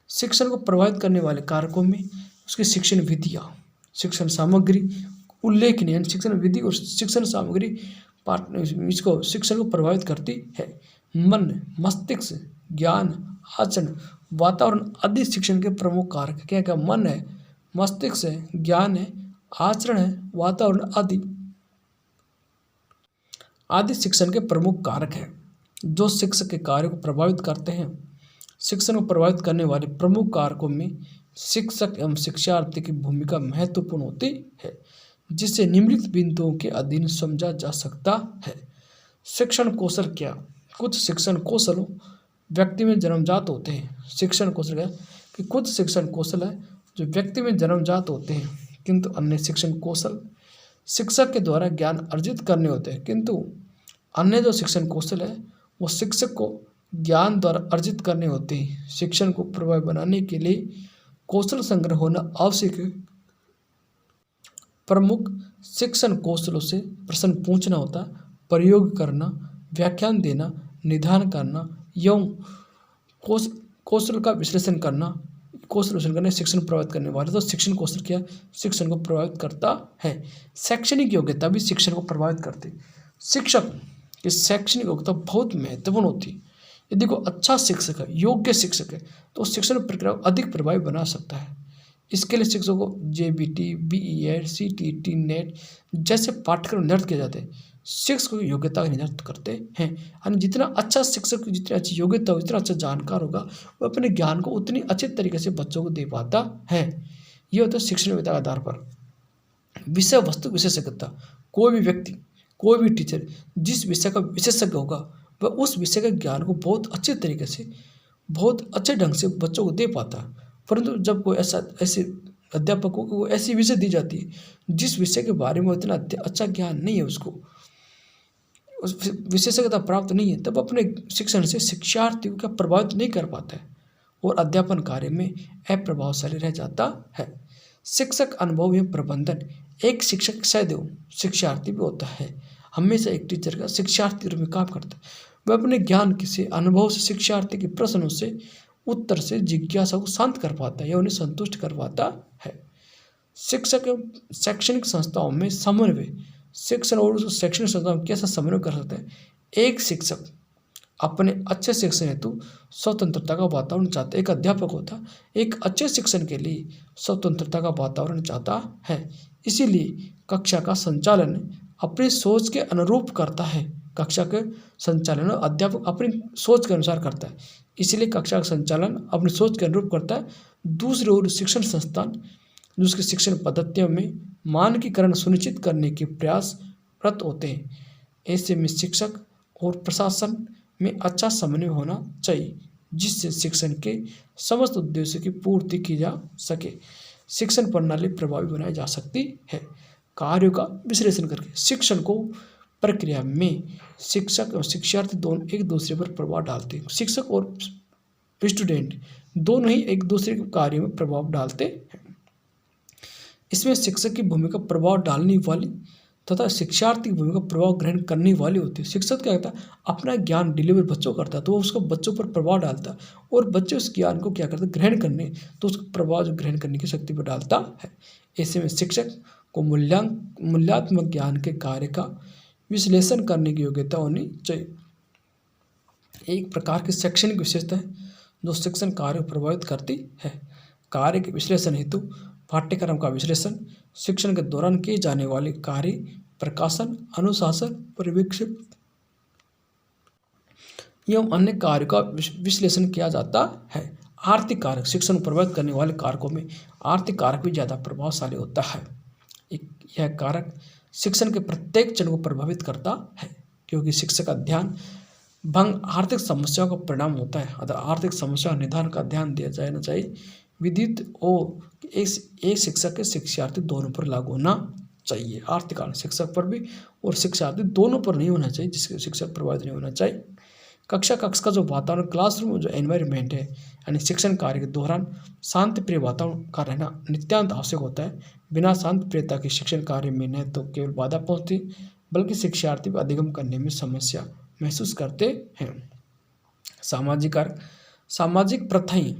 शिक्षण को प्रभावित करने वाले कारकों में उसकी शिक्षण विधियाँ, शिक्षण सामग्री, उल्लेखनीय शिक्षण विधि और शिक्षण सामग्री इसको शिक्षण को प्रभावित करती है। मन, मस्तिष्क, ज्ञान, आचरण, वातावरण आदि शिक्षण के प्रमुख कारक क्या क्या? मन है, मस्तिष्क है, ज्ञान है, आचरण है, वातावरण आदि शिक्षण के प्रमुख कारक हैं जो शिक्षक के कार्य को प्रभावित करते हैं। शिक्षण को प्रभावित करने वाले प्रमुख कारकों में शिक्षक एवं शिक्षार्थी की भूमिका महत्वपूर्ण होती है, जिसे निम्नलिखित बिंदुओं के अधीन समझा जा सकता है। शिक्षण कौशल क्या? कुछ शिक्षण कौशल व्यक्ति में जन्मजात होते हैं। शिक्षण कौशल क्या? कि कुछ शिक्षण कौशल है जो व्यक्ति में जन्मजात होते हैं, किंतु अन्य शिक्षण कौशल शिक्षक के द्वारा ज्ञान अर्जित करने होते हैं। किंतु अन्य जो शिक्षण कौशल है वो शिक्षक को ज्ञान द्वारा अर्जित करने होते हैं। शिक्षण को प्रभावी बनाने के लिए कौशल संग्रह होना आवश्यक है। प्रमुख शिक्षण कौशलों से प्रश्न पूछना होता है, प्रयोग करना, व्याख्यान देना, निदान करना एवं कौशल का विश्लेषण करना। कौशल विश्लेषण करने शिक्षण प्रभावित करने वाले तो शिक्षण कौशल क्या शिक्षण को प्रभावित करता है। शैक्षणिक योग्यता भी शिक्षण को प्रभावित करती। शिक्षक की शैक्षणिक योग्यता बहुत महत्वपूर्ण होती है। यदि कोई अच्छा शिक्षक है, योग्य शिक्षक है, तो शिक्षण प्रक्रिया को अधिक प्रभावी बना सकता है। इसके लिए शिक्षकों को JBT, BEd, CTET, NET जैसे पाठ्यक्रम निर्धारित किए जाते हैं। शिक्षक की योग्यता निर्धारित करते हैं। यानी जितना अच्छा शिक्षक, जितनी अच्छी योग्यता हो, जितना अच्छा जानकार होगा, वो अपने ज्ञान को उतनी अच्छे तरीके से बच्चों को दे पाता है। ये होता है शिक्षण योग्यता के आधार पर। विषय वस्तु विशेषज्ञता, कोई भी व्यक्ति, कोई भी टीचर जिस विषय का विशेषज्ञ होगा वह उस विषय के ज्ञान को बहुत अच्छे तरीके से, बहुत अच्छे ढंग से बच्चों को दे पाता है। परंतु जब कोई ऐसे अध्यापकों को ऐसी विषय दी जाती है जिस विषय के बारे में इतना अच्छा ज्ञान नहीं है, उसको उस विशेषज्ञता प्राप्त नहीं है, तब अपने शिक्षण से शिक्षार्थियों को प्रभावित नहीं कर पाता है और अध्यापन कार्य में अप्रभावशाली रह जाता है। शिक्षक अनुभव एवं प्रबंधन, एक शिक्षक सदैव शिक्षार्थी भी होता है। हमेशा एक टीचर का शिक्षार्थी रूप में काम करता है। वह अपने ज्ञान से, अनुभव से, शिक्षार्थी के प्रश्नों से, उत्तर से जिज्ञासा को शांत कर पाता है या उन्हें संतुष्ट कर पाता है। शिक्षक एवं शैक्षणिक संस्थाओं में समन्वय, शिक्षण और शैक्षणिक संस्थाओं में कैसा समन्वय कर सकते हैं? एक शिक्षक अपने अच्छे शिक्षण हेतु स्वतंत्रता का वातावरण चाहता है। एक अध्यापक होता एक अच्छे शिक्षण के लिए स्वतंत्रता का वातावरण चाहता है। इसीलिए कक्षा का संचालन अपनी सोच के अनुरूप करता है। कक्षा के संचालन अध्यापक अपनी सोच के अनुसार करता है, इसलिए कक्षा का संचालन अपनी सोच के अनुरूप करता है। दूसरी ओर शिक्षण संस्थान जो उसकी शिक्षण पद्धतियों में मानकीकरण सुनिश्चित करने के प्रयासरत होते हैं। ऐसे में शिक्षक और प्रशासन में अच्छा समन्वय होना चाहिए, जिससे शिक्षण के समस्त उद्देश्यों की पूर्ति की जा सके। शिक्षण प्रणाली प्रभावी बनाई जा सकती है। कार्यों का विश्लेषण करके शिक्षण को प्रक्रिया में शिक्षक और शिक्षार्थी दोनों एक दूसरे पर प्रभाव डालते हैं। शिक्षक और स्टूडेंट दोनों ही एक दूसरे के कार्य में प्रभाव डालते हैं। इसमें शिक्षक की भूमिका प्रभाव डालने वाली तथा शिक्षार्थी की भूमिका प्रभाव ग्रहण करने वाली होती है। शिक्षक क्या करता है? अपना ज्ञान डिलीवर बच्चों को करता है, तो वो उसको बच्चों पर प्रभाव डालता है और बच्चे उस ज्ञान को क्या करते हैं? ग्रहण करने, तो उसका प्रभाव जो ग्रहण करने की शक्ति पर डालता है। ऐसे में शिक्षक को मूल्यांकन ज्ञान के कार्य का विश्लेषण करने की योग्यता होनी चाहिए। एक प्रकार की शैक्षणिक विशेषता है जो शिक्षण कार्य को प्रभावित करती है। कार्य के विश्लेषण हेतु पाठ्यक्रम का विश्लेषण, शिक्षण के दौरान किए जाने वाले कार्य, प्रकाशन, अनुशासन, पर्यवेक्षण एवं अन्य कार्य का विश्लेषण किया जाता है। आर्थिक कारक, शिक्षण को प्रभावित करने वाले कारकों में आर्थिक कारक भी ज़्यादा प्रभावशाली होता है। यह कारक शिक्षण के प्रत्येक चरण को प्रभावित करता है, क्योंकि शिक्षक का ध्यान भंग आर्थिक समस्याओं का परिणाम होता है। अतः आर्थिक समस्या निदान का ध्यान दिया जाना चाहिए। विदित और एक शिक्षक के शिक्षार्थी दोनों पर लागू होना चाहिए। आर्थिक कारण शिक्षक पर भी और शिक्षार्थी दोनों पर नहीं होना चाहिए, जिसके शिक्षक प्रभावित नहीं होना चाहिए। कक्ष का जो वातावरण, क्लासरूम जो एनवायरनमेंट है, यानी शिक्षण कार्य के दौरान शांति प्रिय वातावरण का रहना नित्यांत आवश्यक होता है। बिना शांति प्रियता के शिक्षण कार्य में न तो केवल बाधा पहुंचती, बल्कि शिक्षार्थी भी अधिगम करने में समस्या महसूस करते हैं। सामाजिक कार्य, सामाजिक प्रथाएं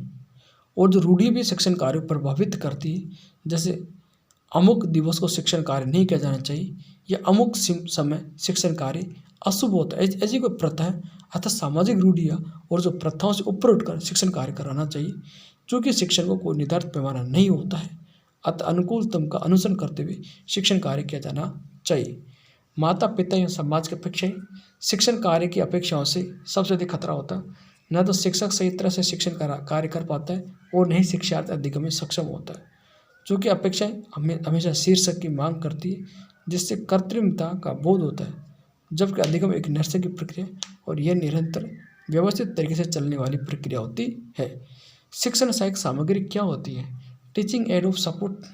और जो रूढ़ी भी शिक्षण कार्य को प्रभावित करती है। जैसे अमुक दिवस को शिक्षण कार्य नहीं किया जाना चाहिए, या अमुक समय शिक्षण कार्य अशुभ होता है, ऐसी कोई प्रथा है। अतः सामाजिक रूढ़ियाँ और जो प्रथाओं से ऊपर उठकर शिक्षण कार्य कराना चाहिए, क्योंकि शिक्षण को कोई निर्धारित पैमाना नहीं होता है। अतः अनुकूलतम का अनुसरण करते हुए शिक्षण कार्य किया जाना चाहिए। माता पिता या समाज की अपेक्षाएं, शिक्षण कार्य की अपेक्षाओं से सबसे अधिक खतरा होता है। न तो शिक्षक सही तरह से शिक्षण कार्य कर पाता है और न ही शिक्षार्थी अधिगम में सक्षम होता है। चूँकि अपेक्षाएं हमेशा शीर्षक की मांग करती है, जिससे कृत्रिमता का बोध होता है, जबकि अधिगम एक नैसर्गिक की प्रक्रिया और यह निरंतर व्यवस्थित तरीके से चलने वाली प्रक्रिया होती है। शिक्षण सहायक सामग्री क्या होती है? Teaching add of support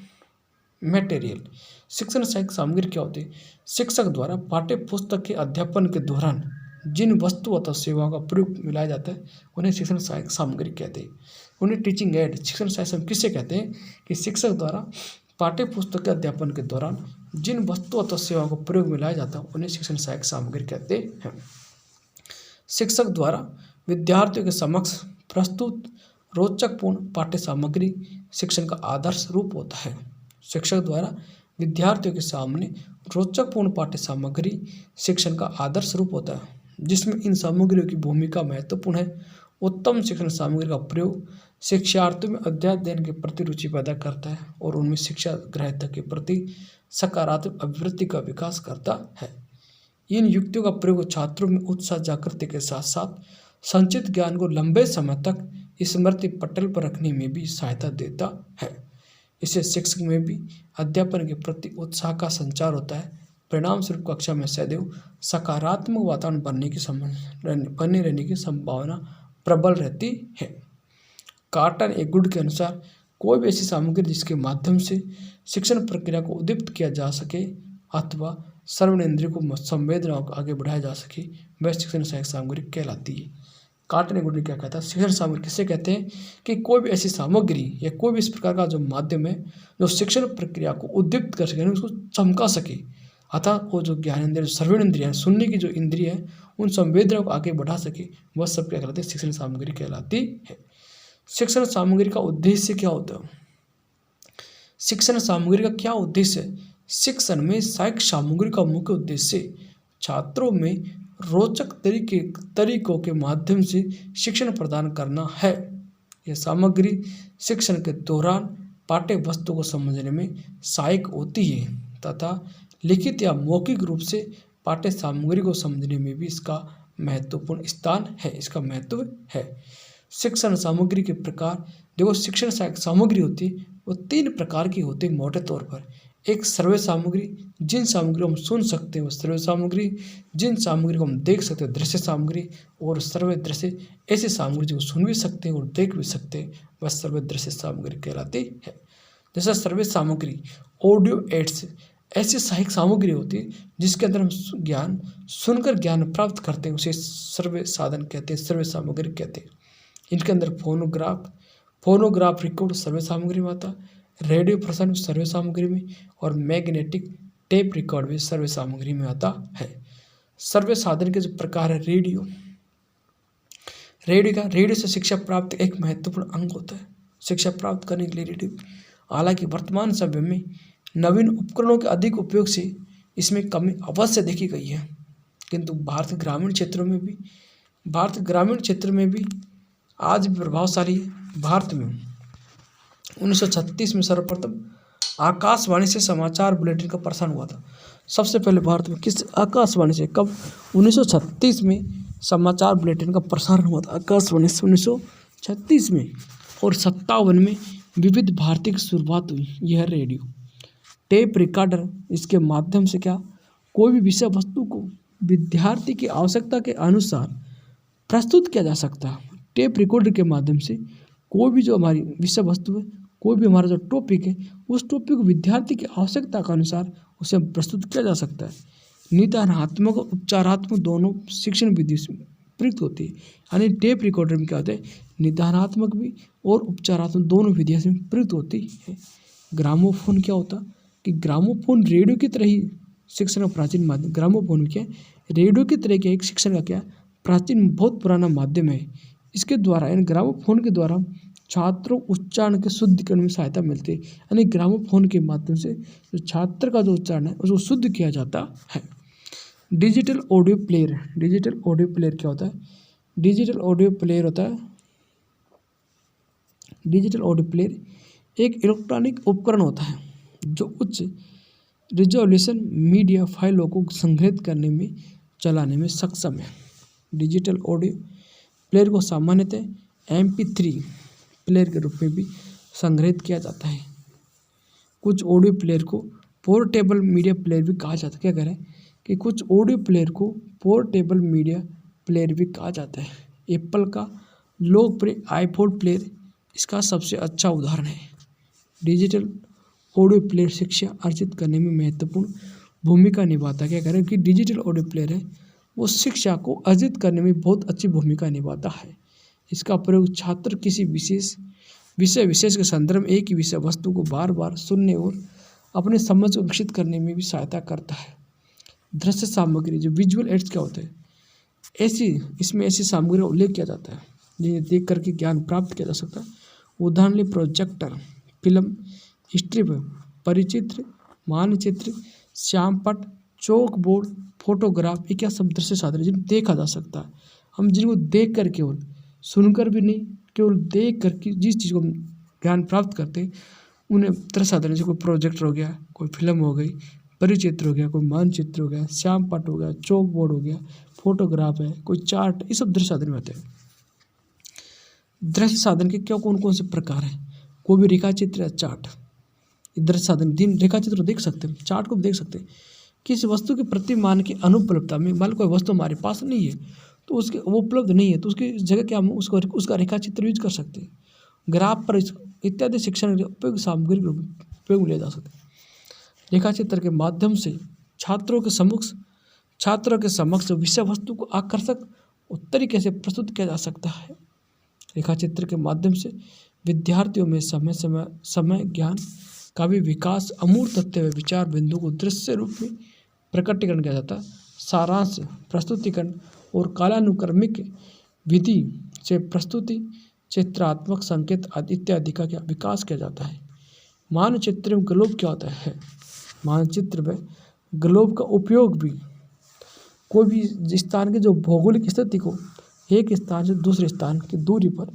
material. शिक्षण सहायक सामग्री क्या होती है? शिक्षक द्वारा पाठ्य पुस्तक के अध्यापन के दौरान जिन वस्तु अथवा सेवाओं का प्रयोग मिलाया जाता है, उन्हें शिक्षण सहायक सामग्री कहते हैं। उन्हें टीचिंग एड, शिक्षण सहायक किसे कहते हैं? कि शिक्षक द्वारा पाठ्य पुस्तक के अध्यापन के दौरान जिन वस्तु अथवा सेवाओं का प्रयोग में लाया जाता है, उन्हें शिक्षण सहायक सामग्री कहते हैं। शिक्षक द्वारा विद्यार्थियों के समक्ष प्रस्तुत रोचकपूर्ण पाठ्य सामग्री शिक्षण का आदर्श रूप होता है। शिक्षक द्वारा विद्यार्थियों के सामने रोचकपूर्ण पाठ्य सामग्री शिक्षण का आदर्श रूप होता है, जिसमें इन सामग्रियों की भूमिका महत्वपूर्ण है। उत्तम शिक्षण सामग्री का प्रयोग शिक्षार्थियों में अध्ययन के प्रति रुचि पैदा करता है और उनमें शिक्षा ग्रहता के प्रति सकारात्मक अभिवृत्ति का विकास करता है। इन युक्तियों का प्रयोग छात्रों में उत्साह जागृति के साथ साथ संचित ज्ञान को लंबे समय तक स्मृति पटल पर रखने में भी सहायता देता है। इससे शिक्षक में भी अध्यापन के प्रति उत्साह का संचार होता है। परिणाम स्वरूप कक्षा में सदैव सकारात्मक वातावरण बने रहने की संभावना प्रबल रहती है। कार्टन ए गुड के अनुसार कोई भी ऐसी सामग्री जिसके माध्यम से शिक्षण प्रक्रिया को उद्दीपित किया जा सके अथवा सर्वनेंद्रिय को संवेदनाओं को आगे बढ़ाया जा सके, वह शिक्षण सहायक सामग्री कहलाती है। कार्टन ए गुड ने क्या कहता है? शिक्षण सामग्री किसे कहते हैं? कि कोई भी ऐसी सामग्री या कोई भी इस प्रकार का जो माध्यम है जो शिक्षण प्रक्रिया को उद्दीपित कर सके, उसको चमका सके। अतः वो जो ज्ञानेंद्रिय, सर्वेंद्रिय, सुनने की जो इंद्रिय है, उन संवेदनाओं को आगे बढ़ा सके, वह सब क्या कहलाते हैं? शिक्षण सामग्री कहलाती है। शिक्षण सामग्री का उद्देश्य क्या होता है? शिक्षण सामग्री का क्या उद्देश्य है? शिक्षण में सहायक सामग्री का मुख्य उद्देश्य छात्रों में रोचक तरीकों के माध्यम से शिक्षण प्रदान करना है। यह सामग्री शिक्षण के दौरान पाठ्य वस्तु को समझने में सहायक होती है तथा लिखित या मौखिक रूप से पाठ्य सामग्री को समझने में भी इसका महत्वपूर्ण स्थान है, इसका महत्व है। शिक्षण सामग्री के प्रकार, देखो शिक्षण सहायक सामग्री होती है वो 3 प्रकार की होती है मोटे तौर पर। एक सर्वे सामग्री, जिन सामग्री को हम सुन सकते हैं वो सर्वे सामग्री, जिन सामग्री को हम देख सकते हैं दृश्य सामग्री, और सर्वे दृश्य ऐसी सामग्री जो सुन भी सकते हैं और देख भी सकते हैं, वह सर्वे दृश्य सामग्री कहलाती है। जैसे सर्वे सामग्री, ऑडियो एड्स, ऐसी सहायक सामग्री होती है जिसके अंदर हम ज्ञान सुनकर ज्ञान प्राप्त करते हैं, उसे सर्वे साधन कहते हैं, सर्वे सामग्री कहते हैं। इनके अंदर फोनोग्राफ रिकॉर्ड सर्वे सामग्री में आता है, रेडियो प्रसारण सर्वे सामग्री में, और मैग्नेटिक टेप रिकॉर्ड भी सर्वे सामग्री में आता है। सर्वे साधन के जो प्रकार है, रेडियो से शिक्षा प्राप्ति एक महत्वपूर्ण अंग होता है। शिक्षा प्राप्त करने के लिए रेडियो, हालांकि वर्तमान समय में नवीन उपकरणों के अधिक उपयोग से इसमें कमी अवश्य देखी गई है, किंतु भारत ग्रामीण क्षेत्र में भी आज भी प्रभावशाली है। भारत में 1936 में सर्वप्रथम आकाशवाणी से समाचार बुलेटिन का प्रसारण हुआ था। सबसे पहले भारत में किस आकाशवाणी से, कब? 1936 में समाचार बुलेटिन का प्रसारण हुआ था आकाशवाणी से 1936 में, और 57 में विविध भारती की शुरुआत हुई। यह रेडियो टेप रिकॉर्डर, इसके माध्यम से क्या कोई भी विषय वस्तु को विद्यार्थी की आवश्यकता के अनुसार प्रस्तुत किया जा सकता है। टेप रिकॉर्डर के माध्यम से कोई भी जो हमारी विषय वस्तु है, कोई भी हमारा जो टॉपिक है, उस टॉपिक को विद्यार्थी की आवश्यकता के अनुसार उसे प्रस्तुत किया जा सकता है। निदानात्मक और उपचारात्मक दोनों शिक्षण विधि से प्रयुक्त होती है। यानी टेप रिकॉर्डर में क्या होता है, निदानात्मक भी और उपचारात्मक दोनों विधियाँ से प्रयुक्त होती है। ग्रामोफोन क्या होता है कि ग्रामोफोन रेडियो की तरह ही शिक्षण का प्राचीन माध्यम। ग्रामोफोन क्या है, रेडियो की तरह के एक शिक्षण का क्या प्राचीन बहुत पुराना माध्यम है। इसके द्वारा यानी ग्रामोफोन के द्वारा छात्रों उच्चारण के शुद्धिकरण में सहायता मिलती है। यानी ग्रामोफोन के माध्यम से जो छात्र का जो उच्चारण है उसको शुद्ध किया जाता है। Digital audio player, digital audio player क्या होता है, डिजिटल ऑडियो प्लेयर होता है, डिजिटल ऑडियो प्लेयर एक इलेक्ट्रॉनिक उपकरण होता है जो उच्च रिजोल्यूशन मीडिया फाइलों को संग्रहित करने में चलाने में सक्षम है। डिजिटल ऑडियो प्लेयर को सामान्यतः MP3 प्लेयर के रूप में भी संग्रहित किया जाता है। कुछ ऑडियो प्लेयर को पोर्टेबल मीडिया प्लेयर भी कहा जाता है। क्या करें कि कुछ ऑडियो प्लेयर को पोर्टेबल मीडिया प्लेयर भी कहा जाता है। एप्पल का लोकप्रिय आईपॉड प्लेयर इसका सबसे अच्छा उदाहरण है। डिजिटल ऑडियो प्लेयर शिक्षा अर्जित करने में महत्वपूर्ण भूमिका निभाता है। क्या करें कि डिजिटल ऑडियो प्लेयर है वो शिक्षा को अर्जित करने में बहुत अच्छी भूमिका निभाता है। इसका प्रयोग छात्र किसी विषय विशेष के संदर्भ में एक ही विषय वस्तु को बार बार सुनने और अपने समझ को विकसित करने में भी सहायता करता है। दृश्य सामग्री, जो विजुअल एड्स क्या होते हैं, इसमें ऐसी सामग्री का उल्लेख किया जाता है जिन्हें देख करके ज्ञान प्राप्त किया जा सकता है। उदाहरण लिए प्रोजेक्टर, फिल्म, स्ट्रिप, परिचित्र, मानचित्र, श्यामपट्ट, चौक बोर्ड, फोटोग्राफ, ये क्या सब दृश्य साधन है जिन्हें देखा जा सकता है। हम जिनको देख कर केवल सुनकर भी नहीं, केवल देख कर के जिस चीज़ को हम ज्ञान प्राप्त करते हैं उन्हें दृश्य साधन, जैसे कोई प्रोजेक्टर हो गया, कोई फिल्म हो गई, परिचित्र हो गया, कोई मानचित्र हो गया, श्यामपट्ट हो गया, चौक बोर्ड हो गया, फोटोग्राफ है, कोई चार्ट, ये सब दृश्य साधन में आते हैं। दृश्य साधन के क्या कौन कौन से प्रकार हैं, कोई भी रेखा चित्र या चार्ट, दृश्य साधन दिन रेखा चित्र देख सकते हैं, चार्ट को भी देख सकते हैं। किसी वस्तु के प्रतिमान की अनुपलब्धता में, मान लो कोई वस्तु हमारे पास नहीं है तो उसके वो उपलब्ध नहीं है तो उसकी जगह क्या हम उसका रेखा चित्र यूज कर सकते हैं। ग्राफ पर इत्यादि शिक्षण उपयोग सामग्री के उपयोग में लिया जा सकता है। रेखा चित्र के माध्यम से छात्रों के समक्ष विषय वस्तु को आकर्षक तरीके से प्रस्तुत किया जा सकता है। रेखा चित्र के माध्यम से विद्यार्थियों में समय ज्ञान का भी विकास, अमूर्त तथ्य व विचार बिंदु को दृश्य रूप में प्रकटीकरण किया जाता है। सारांश, प्रस्तुतिकरण और कालानुक्रमिक विधि से प्रस्तुति, चित्रात्मक संकेत आदि इत्यादि का क्या विकास किया जाता है। मानचित्र में ग्लोब क्या होता है, मानचित्र में ग्लोब का उपयोग भी कोई भी स्थान की जो भौगोलिक स्थिति को एक स्थान से दूसरे स्थान की दूरी पर,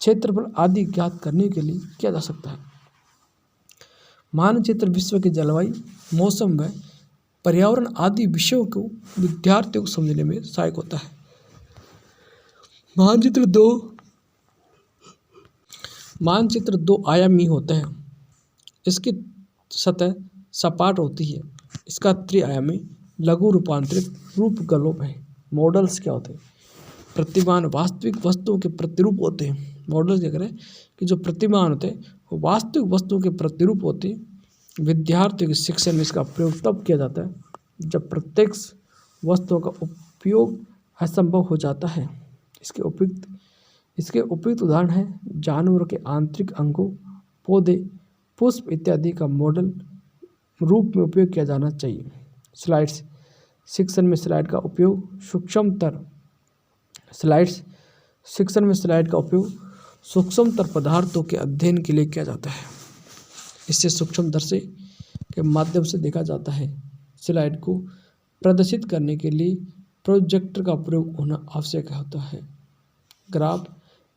क्षेत्रफल आदि ज्ञात करने के लिए किया जा सकता है। मानचित्र विश्व की जलवायु, मौसम व पर्यावरण आदि विषयों को विद्यार्थियों को समझने में सहायक होता है। मानचित्र दो आयामी होता है। इसकी सतह सपाट होती है। इसका त्रिआयामी लघु रूपांतरित रूप ग्लोब है। मॉडल्स क्या होते हैं, प्रतिमान वास्तविक वस्तुओं के प्रतिरूप होते हैं। मॉडल्स क्या करें कि जो प्रतिमान होते हैं वो वास्तविक वस्तुओं के प्रतिरूप होते हैं। विद्यार्थियों के शिक्षण में इसका प्रयोग तब किया जाता है जब प्रत्यक्ष वस्तुओं का उपयोग असंभव हो जाता है। इसके उपयुक्त उदाहरण हैं जानवरों के आंतरिक अंगों, पौधे, पुष्प इत्यादि का मॉडल रूप में उपयोग किया जाना चाहिए। स्लाइड्स, शिक्षण में स्लाइड का उपयोग सूक्ष्मतर पदार्थों के अध्ययन के लिए किया जाता है। इससे सूक्ष्मदर्शी के माध्यम से देखा जाता है। स्लाइड को प्रदर्शित करने के लिए प्रोजेक्टर का प्रयोग होना आवश्यक होता है।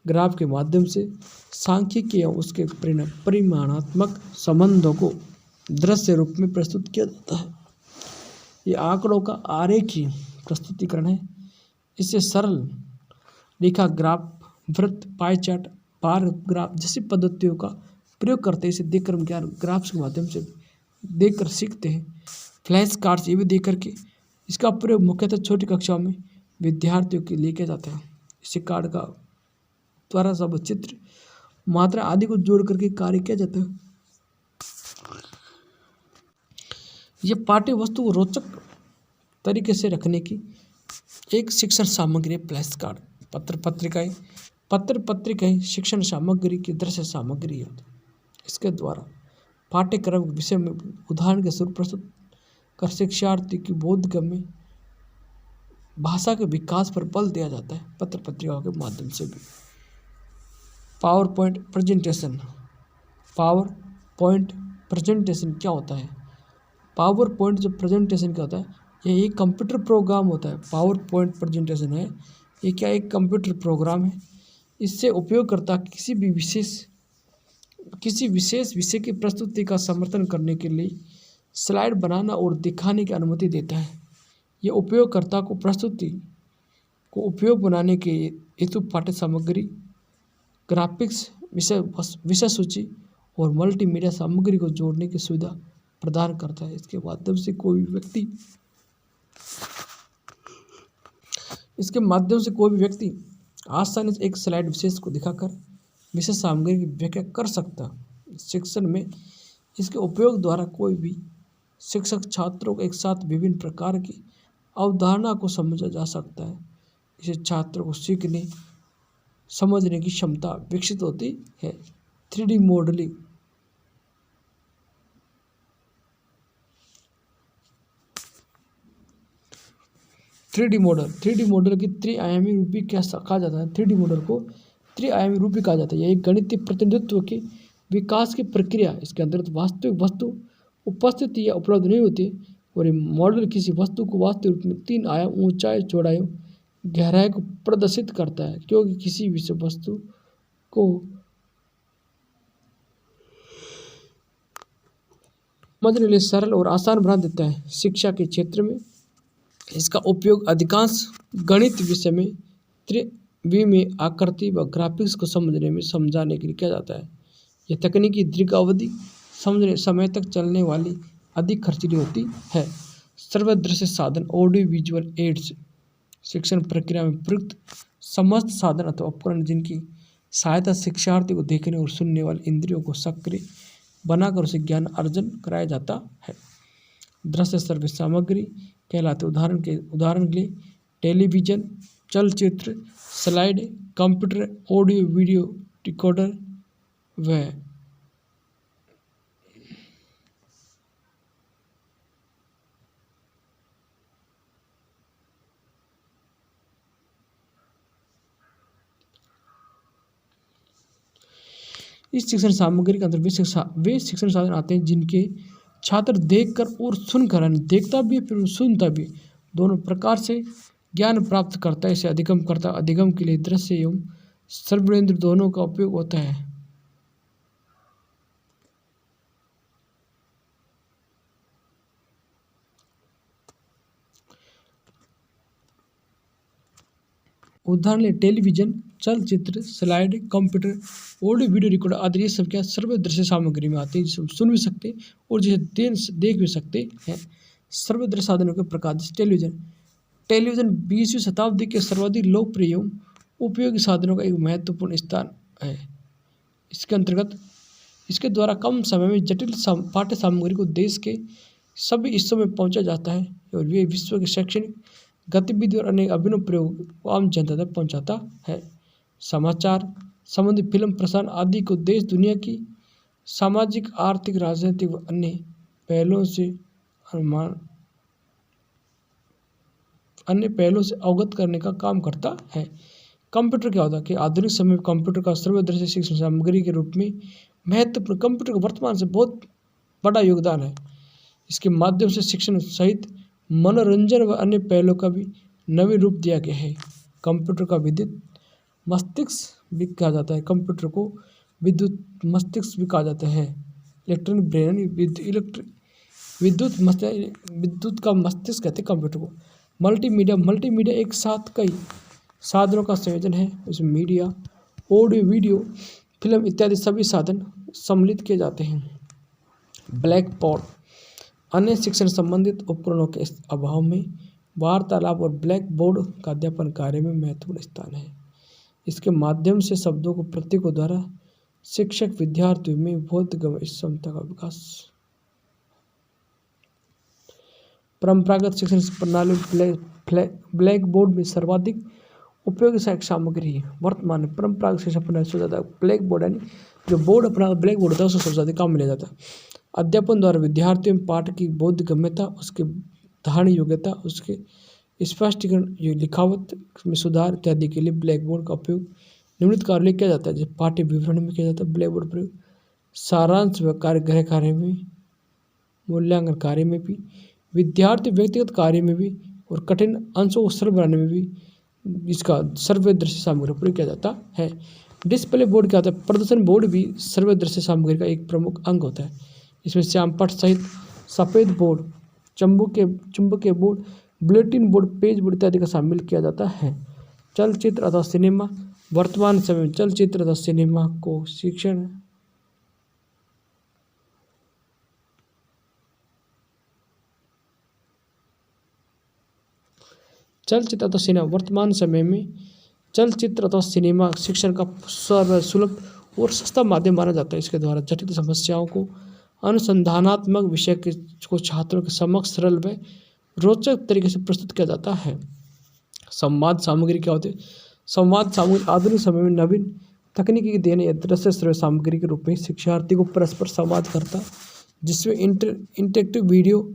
ग्राफ के माध्यम से सांख्यिकी एवं उसके परिमाणात्मक संबंधों को दृश्य रूप में प्रस्तुत किया जाता है। ये आंकड़ों का आरेखीय प्रस्तुतिकरण है। इससे सरल रेखा ग्राफ, वृत्त, पाई चार्ट, बार ग्राफ जैसी पद्धतियों का प्रयोग करते हैं। इसे देखकर हम क्या ग्राफ्स के माध्यम से देखकर सीखते हैं। फ्लैश कार्ड्स ये भी देख करके इसका प्रयोग मुख्यतः छोटी कक्षाओं में विद्यार्थियों के लिए किया जाता है। इसी कार्ड का द्वारा सब चित्र, मात्रा आदि को जोड़ करके कार्य किया जाता है। यह पाठ्य वस्तु को रोचक तरीके से रखने की एक शिक्षण सामग्री। फ्लैश कार्ड, पत्र पत्रिकाएं शिक्षण सामग्री की दृश्य सामग्री है। इसके द्वारा पाठ्यक्रम के विषय में उदाहरण के स्वरूप प्रस्तुत कर शिक्षार्थी की बोधगम्य भाषा के विकास पर बल दिया जाता है। पत्र पत्रिकाओं के माध्यम से भी। पावर पॉइंट प्रेजेंटेशन क्या होता है? पावर पॉइंट जो प्रेजेंटेशन क्या होता है, यह एक कंप्यूटर प्रोग्राम होता है। पावर पॉइंट प्रेजेंटेशन है, ये क्या एक कंप्यूटर प्रोग्राम है। इससे उपयोगकर्ता किसी विशेष विषय की प्रस्तुति का समर्थन करने के लिए स्लाइड बनाना और दिखाने की अनुमति देता है। यह उपयोगकर्ता को प्रस्तुति को उपयोग बनाने के हेतु पाठ्य सामग्री, ग्राफिक्स, विषय सूची और मल्टीमीडिया सामग्री को जोड़ने की सुविधा प्रदान करता है। इसके माध्यम से कोई भी व्यक्ति आसानी से एक स्लाइड विशेष को दिखाकर विषय सामग्री की व्याख्या कर सकता है। शिक्षण में इसके उपयोग द्वारा कोई भी शिक्षक छात्रों को एक साथ विभिन्न प्रकार की अवधारणा को समझा जा सकता है। इससे छात्रों को सीखने समझने की क्षमता विकसित होती है। 3D मॉडलिंग, 3D मॉडल की त्रिआयामी रूप भी क्या कहा जाता है? 3D मॉडल को त्रिआयामी रूप भी कहा जाता है। यह एक गणितीय प्रतिनिधित्व के विकास की प्रक्रिया। इसके अंतर्गत वास्तविक वस्तु उपस्थिति या उपलब्ध नहीं होती और ये मॉडल किसी वस्तु को वास्तविक रूप में 3 आयाम, ऊंचाई, चौड़ाई, गहराई को प्रदर्शित करता है, क्योंकि किसी विषय वस्तु को समझने के लिए सरल और आसान बना देता है। शिक्षा के क्षेत्र में इसका उपयोग अधिकांश गणित विषय में त्रिविमीय आकृति व ग्राफिक्स को समझाने के लिए किया जाता है। यह तकनीकी दीर्घ अवधि समझने समय तक चलने वाली अधिक खर्चीली होती है। सर्वदृश्य साधन, ऑडियो विजुअल एड्स, शिक्षण प्रक्रिया में प्रयुक्त समस्त साधन अथवा उपकरण जिनकी सहायता शिक्षार्थी को देखने और सुनने वाले इंद्रियों को सक्रिय बनाकर उसे ज्ञान अर्जन कराया जाता है। दृश्य श्रव्य सामग्री कहलाते उदाहरण के लिए टेलीविजन, चलचित्र, slide, computer, audio video recorder व इस शिक्षण सामग्री के अंदर वे शिक्षण साधन आते हैं जिनके छात्र देखकर और सुनकर, देखता भी फिर सुनता भी, दोनों प्रकार से ज्ञान प्राप्त करता है। इसे अधिगम करता है। अधिगम के लिए दृश्य एवं श्रवणेंद्र दोनों का उपयोग होता है। उदाहरण ले टेलीविजन, चलचित्र, slide, computer, audio video recorder आदि ये सब क्या सर्व दृश्य सामग्री में आते हैं, जिसे सुन भी सकते और जिसे देख भी सकते हैं। सर्व दृश्य साधनों के प्रकार जैसे टेलीविजन 20वीं शताब्दी के सर्वाधिक लोकप्रिय एवं उपयोगी साधनों का एक महत्वपूर्ण स्थान है। इसके अंतर्गत इसके द्वारा कम समय में जटिल पाठ्य सामग्री को देश के सभी हिस्सों में पहुंचा जाता है और वे विश्व के शैक्षणिक गतिविधि और अन्य अभिनव प्रयोग को आम जनता तक पहुँचाता है। समाचार संबंधी फिल्म प्रसारण आदि को देश दुनिया की सामाजिक, आर्थिक, राजनीतिक व अन्य पहलुओं से अवगत करने का काम करता है। कंप्यूटर क्या होता है कि आधुनिक समय में कंप्यूटर का सर्वदृश्य शिक्षण सामग्री के रूप में महत्वपूर्ण, कंप्यूटर का वर्तमान से बहुत बड़ा योगदान है। इसके माध्यम से शिक्षण सहित मनोरंजन व अन्य पहलों का भी नवीन रूप दिया गया है। कंप्यूटर का विद्युत मस्तिष्क भी कहा जाता है। कंप्यूटर को विद्युत मस्तिष्क भी कहा जाता है। इलेक्ट्रॉनिक ब्रेन, विद्युत का मस्तिष्क कहते हैं कंप्यूटर को। मल्टीमीडिया एक साथ कई साधनों का संयोजन है। इसमें मीडिया, ऑडियो, वीडियो, फिल्म इत्यादि सभी साधन सम्मिलित किए जाते हैं। ब्लैक बोर्ड अन्य शिक्षण संबंधित उपकरणों के अभाव में वार्तालाप और ब्लैक बोर्ड का अध्यापन कार्य में महत्वपूर्ण स्थान है। इसके माध्यम से शब्दों को प्रतीकों द्वारा शिक्षक विद्यार्थियों में बोधगम्य क्षमता का विकास। परंपरागत शिक्षण प्रणाली ब्लैक बोर्ड में सर्वाधिक उपयोगी सहायक सामग्री है। वर्तमान में परंपरागत शिक्षा प्रणाली से ज़्यादा ब्लैक बोर्ड यानी जो बोर्ड अपना ब्लैक बोर्ड होता है उससे सबसे ज़्यादा काम में लिया जाता है। अध्यापन द्वारा विद्यार्थियों में पाठ की बोधगम्यता, उसके धारण योग्यता, उसके स्पष्टीकरण, लिखावट में सुधार इत्यादि के लिए ब्लैक बोर्ड का उपयोग निम्नलिखित कार्य किया जाता है। जैसे पाठ्य विवरण में किया जाता है ब्लैक बोर्ड प्रयोग, सारांश व कार्य गृह कार्य में, मूल्यांकन कार्य में भी, विद्यार्थी व्यक्तिगत कार्य में भी और कठिन अंशों को सरल बनाने में भी इसका सर्वदृश्य सामग्री का प्रयोग किया जाता है। डिस्प्ले बोर्ड क्या होता है? प्रदर्शन बोर्ड भी सर्वदृश्य सामग्री का एक प्रमुख अंग होता है। इसमें श्याम पट सहित सफ़ेद बोर्ड, चुंबकीय board, bulletin board, page board इत्यादि का शामिल किया जाता है। चलचित्र अथवा सिनेमा। वर्तमान समय में चलचित्र अथवा सिनेमा को शिक्षण चलचित्र अथवा सिनेमा वर्तमान समय में चलचित्र अथवा सिनेमा शिक्षण का सुलभ और सस्ता माध्यम माना जाता है। इसके द्वारा जटिल समस्याओं को अनुसंधानात्मक विषय को छात्रों के समक्ष सरल व रोचक तरीके से प्रस्तुत किया जाता है। संवाद सामग्री क्या होती है? संवाद सामग्री आधुनिक समय में नवीन तकनीकी की देन या दृश्य श्रव्य सामग्री के रूप में शिक्षार्थी को परस्पर संवाद करता, जिसमें इंटरेक्टिव वीडियो,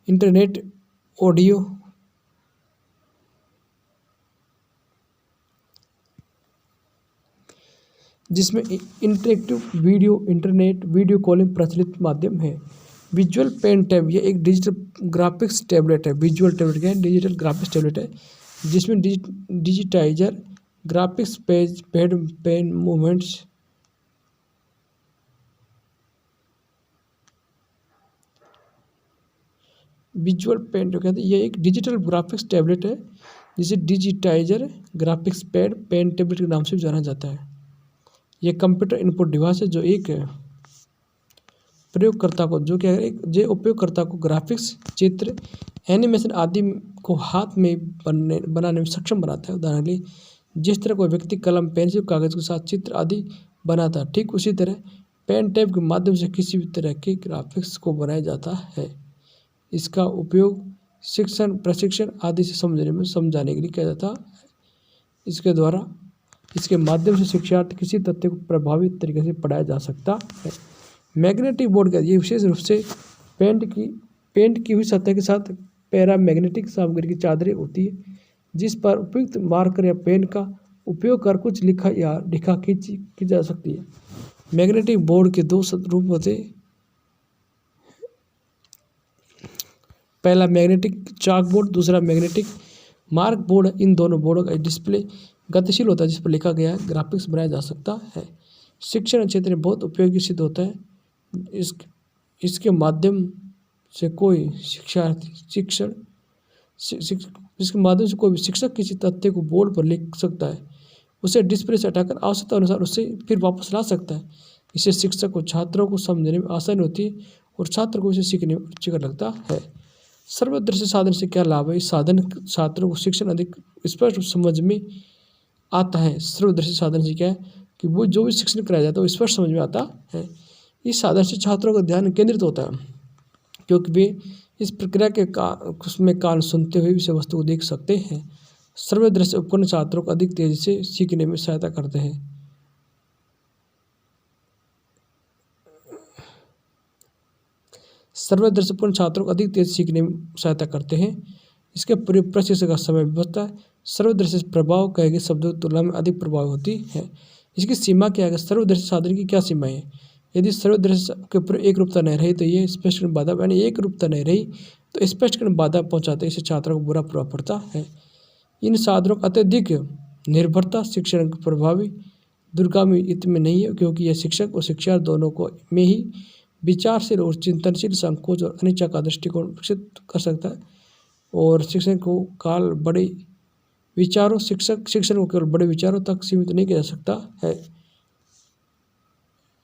इंटरनेट ऑडियो, जिसमें interactive video, internet video calling प्रचलित माध्यम है। विजुअल पेन टैब ये एक डिजिटल ग्राफिक्स टैबलेट है। विजुअल टैबलेट क्या है? डिजिटल ग्राफिक्स टैबलेट है, जिसमें digitizer, graphics page, pen movements, visual pen जो कहते हैं ये एक डिजिटल ग्राफिक्स टैबलेट है, जिसे digitizer, graphics pad, pen tablet के नाम से जाना जाता है। ये कंप्यूटर इनपुट डिवाइस है जो एक प्रयोगकर्ता को उपयोगकर्ता को ग्राफिक्स, चित्र, एनिमेशन आदि को हाथ में बनाने में सक्षम बनाता है। उदाहरण के लिए जिस तरह कोई व्यक्ति कलम, पेंसिल, कागज़ के साथ चित्र आदि बनाता है, ठीक उसी तरह पेन टैब के माध्यम से किसी भी तरह के ग्राफिक्स को बनाया जाता है। इसका उपयोग शिक्षण, प्रशिक्षण आदि से समझाने के लिए किया जाता है। इसके माध्यम से शिक्षार्थी किसी तथ्य को प्रभावी तरीके से पढ़ाया जा सकता है। मैग्नेटिक बोर्ड का ये विशेष रूप से पेंट की हुई सतह के साथ पैरामैग्नेटिक सामग्री की चादरें होती है, जिस पर उपयुक्त मार्कर या पेन का उपयोग कर कुछ लिखा या लिखा की जा सकती है। मैग्नेटिक बोर्ड के दो रूप होते हैं। पहला मैग्नेटिक चाक बोर्ड, दूसरा मैग्नेटिक मार्क बोर्ड। इन दोनों बोर्डों का डिस्प्ले गतिशील होता है, जिस पर लिखा गया है ग्राफिक्स बनाया जा सकता है। शिक्षण क्षेत्र में बहुत उपयोगी सिद्ध होता है। इसके माध्यम से कोई कोई भी शिक्षक किसी तथ्य को बोर्ड पर लिख सकता है, उसे डिस्प्ले से हटाकर आवश्यकता अनुसार उसे फिर वापस ला सकता है। इससे शिक्षक को छात्रों को समझने में आसानी होती है और छात्र को इसे सीखने में रुचिकर लगता है। सर्वदृश्य साधन से क्या लाभ है? इस साधन छात्रों को शिक्षण अधिक स्पष्ट समझ में आता है। सर्वदृश्य साधन से क्या है कि वो जो भी शिक्षण कराया जाता है वो स्पष्ट समझ में आता है। इस साधन से छात्रों का ध्यान केंद्रित होता है, क्योंकि वे इस प्रक्रिया के उसमें कान सुनते हुए विषय वस्तु को देख सकते हैं। सर्वदृश्य उपकरण छात्रों को अधिक तेजी से सीखने में सहायता करते हैं। सर्वदृश्य उपकरण छात्रों को अधिक तेज सीखने में सहायता करते हैं। इसके प्रयोग प्रशिक्षक का समय भी बचता है। सर्वदृश्य प्रभाव कहेगी शब्दों की तुलना में अधिक प्रभावी होती है। इसकी सीमा क्या है? सर्वदृश्य साधन की क्या सीमाएं हैं? यदि सर्वदृश्य के प्रयोग एक रूपता नहीं रही तो ये स्पष्टीकरण बाधा, यानी एक रूपता नहीं रही तो स्पष्टीकरण बाधा पहुंचाते, इससे छात्रों को बुरा प्रभाव पड़ता है। इन साधनों का अत्यधिक निर्भरता शिक्षण को प्रभावी दूरगामी हित में नहीं है, क्योंकि यह शिक्षक और शिक्षार्थी दोनों को में ही विचारशील और चिंतनशील, संकोच और अनिच्छा का दृष्टिकोण विकसित कर सकता है। और शिक्षण को शिक्षण को केवल बड़े विचारों तक सीमित नहीं किया जा सकता है।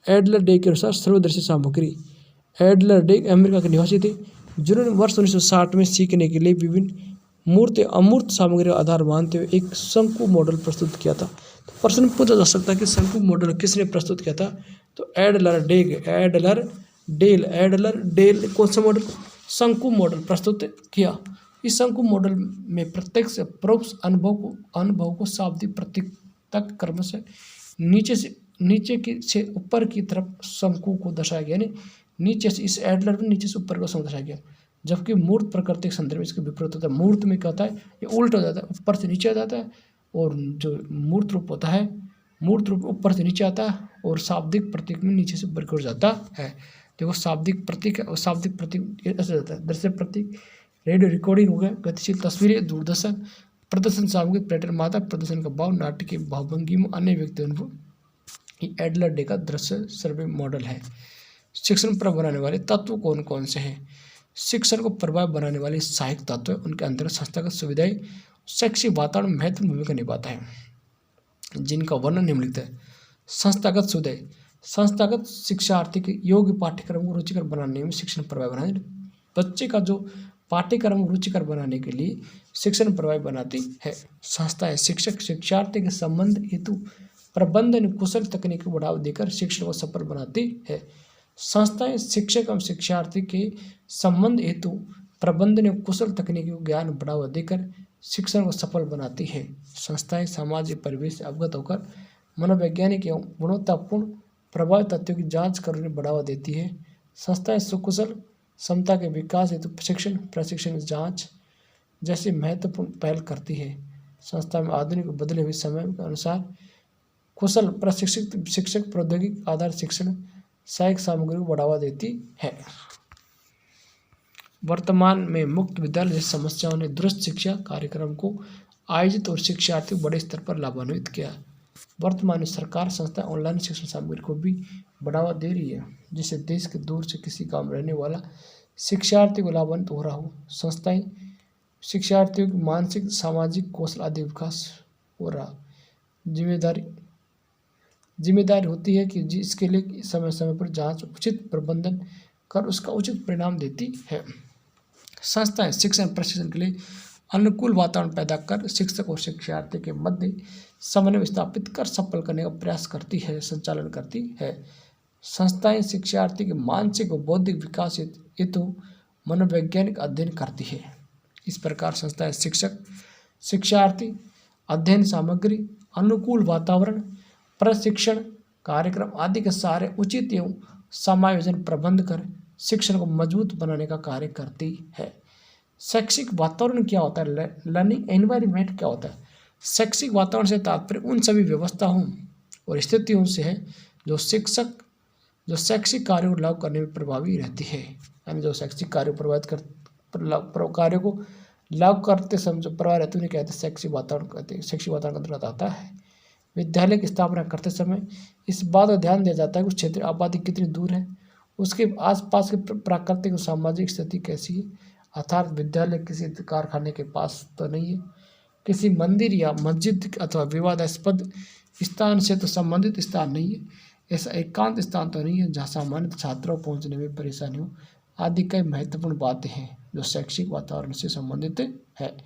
एडलर डे के अनुसार सर्वदर्शी सामग्री। एडलर डे अमेरिका के निवासी थे। जिन्होंने वर्ष 1960 में सीखने के लिए विभिन्न मूर्त अमूर्त सामग्री का आधार मानते हुए एक शंकु मॉडल प्रस्तुत किया था। तो प्रश्न पूछा जा सकता है कि शंकु मॉडल किसने प्रस्तुत किया था? तो एडलर डेल कौन सा मॉडल? शंकु मॉडल प्रस्तुत किया। इस शंकु मॉडल में प्रत्यक्ष परोक्ष अनुभव को शाब्दिक प्रतीक तक क्रम से नीचे की से ऊपर की तरफ शंकु को दर्शाया गया, यानी नीचे से, इस एडलर में नीचे से ऊपर को शंकु दर्शाया गया। जबकि मूर्त प्राकृतिक संदर्भ में इसके विपरीत होता है। मूर्त में क्या होता है, ये उल्टा हो जाता है, ऊपर से नीचे आ जाता है, और जो मूर्त रूप होता है, मूर्त रूप ऊपर से नीचे आता है और शाब्दिक प्रतीक में नीचे से ऊपर की ओर जाता है। देखो शाब्दिक प्रतीक और शाब्दिक प्रतीक ऐसे जाता है। दृश्य प्रतीक रेडियो रिकॉर्डिंग हो गया, गतिशील तस्वीरें, दूरदर्शन, प्रदर्शन सामग्री, पर्यटन माता, प्रदर्शन का भाव, नाट्य के भावभंगी, अन्य व्यक्ति अनुभव। एडलर डे का दृश्य सर्वे मॉडल है। शिक्षण पर बनाने वाले तत्व कौन कौन से हैं? शिक्षण को प्रभाव बनाने वाले सहायक तत्व, उनके अंतर्गत संस्थागत सुविधाएं, शैक्षिक वातावरण में महत्वपूर्ण भूमिका निभाता है, जिनका वर्णन निम्नलिखित है। संस्थागत सुविधाएं, संस्थागत शिक्षार्थी के योग्य पाठ्यक्रम को रुचिकर बनाने में शिक्षण प्रभावी बनाने, बच्चे का जो पाठ्यक्रम रुचिकर बनाने के लिए शिक्षण प्रभावी बनाती है। संस्थाएं शिक्षक शिक्षार्थी के संबंध हेतु प्रबंधन कुशल तकनीक को बढ़ावा देकर शिक्षण को सफल बनाती है। संस्थाएं शिक्षक एवं शिक्षार्थी के संबंध हेतु प्रबंधन एवं कुशल तकनीकी को ज्ञान बढ़ावा देकर शिक्षण को सफल बनाती है। संस्थाएं सामाजिक परिवेश से अवगत होकर मनोवैज्ञानिक एवं गुणवत्तापूर्ण प्रभावी तत्वों की जांच करने बढ़ावा देती है। संस्थाएं सुकुशल क्षमता के विकास हेतु प्रशिक्षण जांच जैसी महत्वपूर्ण पहल करती है। संस्था में आधुनिक बदले हुए समय के अनुसार कुशल प्रशिक्षित शिक्षक प्रौद्योगिक आधार शिक्षण सहायक सामग्री को बढ़ावा देती है। वर्तमान में मुक्त विद्यालय जैसी समस्याओं ने दूरस्थ शिक्षा कार्यक्रम को आयोजित और शिक्षार्थी को बड़े स्तर पर लाभान्वित किया। वर्तमान में सरकार संस्था ऑनलाइन शिक्षण सामग्री को भी बढ़ावा दे रही है, जिससे देश के दूर से किसी गांव में रहने वाला शिक्षार्थी को लाभान्वित हो रहा हो। संस्थाएं शिक्षार्थियों की मानसिक सामाजिक कौशल आदि विकास हो रहा। जिम्मेदारी होती है कि जिसके लिए समय समय पर जांच उचित प्रबंधन कर उसका उचित परिणाम देती है। संस्थाएं शिक्षण प्रशिक्षण के लिए अनुकूल वातावरण पैदा कर शिक्षक और शिक्षार्थी के मध्य समन्वय स्थापित कर सफल करने का प्रयास करती है, संचालन करती है। संस्थाएं शिक्षार्थी के मानसिक और बौद्धिक विकास हेतु मनोवैज्ञानिक अध्ययन करती है। इस प्रकार संस्थाएं शिक्षक शिक्षार्थी अध्ययन सामग्री, अनुकूल वातावरण, प्रशिक्षण कार्यक्रम आदि के सारे उचित एवं समायोजन प्रबंध कर शिक्षण को मजबूत बनाने का कार्य करती है। शैक्षिक वातावरण क्या होता है? लर्निंग एनवायरनमेंट क्या होता है? शैक्षिक वातावरण से तात्पर्य उन सभी व्यवस्थाओं और स्थितियों से है जो शैक्षिक कार्य को लागू करने में प्रभावी रहती है। यानी जो शैक्षिक कार्य कार्यों को लागू करते समय जो प्रभाव रहते हैं उन्हें कहते हैं शैक्षिक वातावरण कहते हैं। शैक्षिक वातावरण का अंतर्गत आता है विद्यालय की स्थापना करते समय इस बात का ध्यान दिया जाता है कि क्षेत्र आबादी कितनी दूर है, उसके आसपास की प्राकृतिक और सामाजिक स्थिति कैसी है, अर्थात विद्यालय किसी कारखाने के पास तो नहीं है, किसी मंदिर या मस्जिद अथवा विवादास्पद स्थान से तो संबंधित स्थान नहीं है, ऐसा एकांत स्थान तो नहीं है जहाँ सामान्य छात्रों पहुँचने में परेशानी हो, आदि कई महत्वपूर्ण बातें हैं जो शैक्षिक वातावरण से संबंधित है।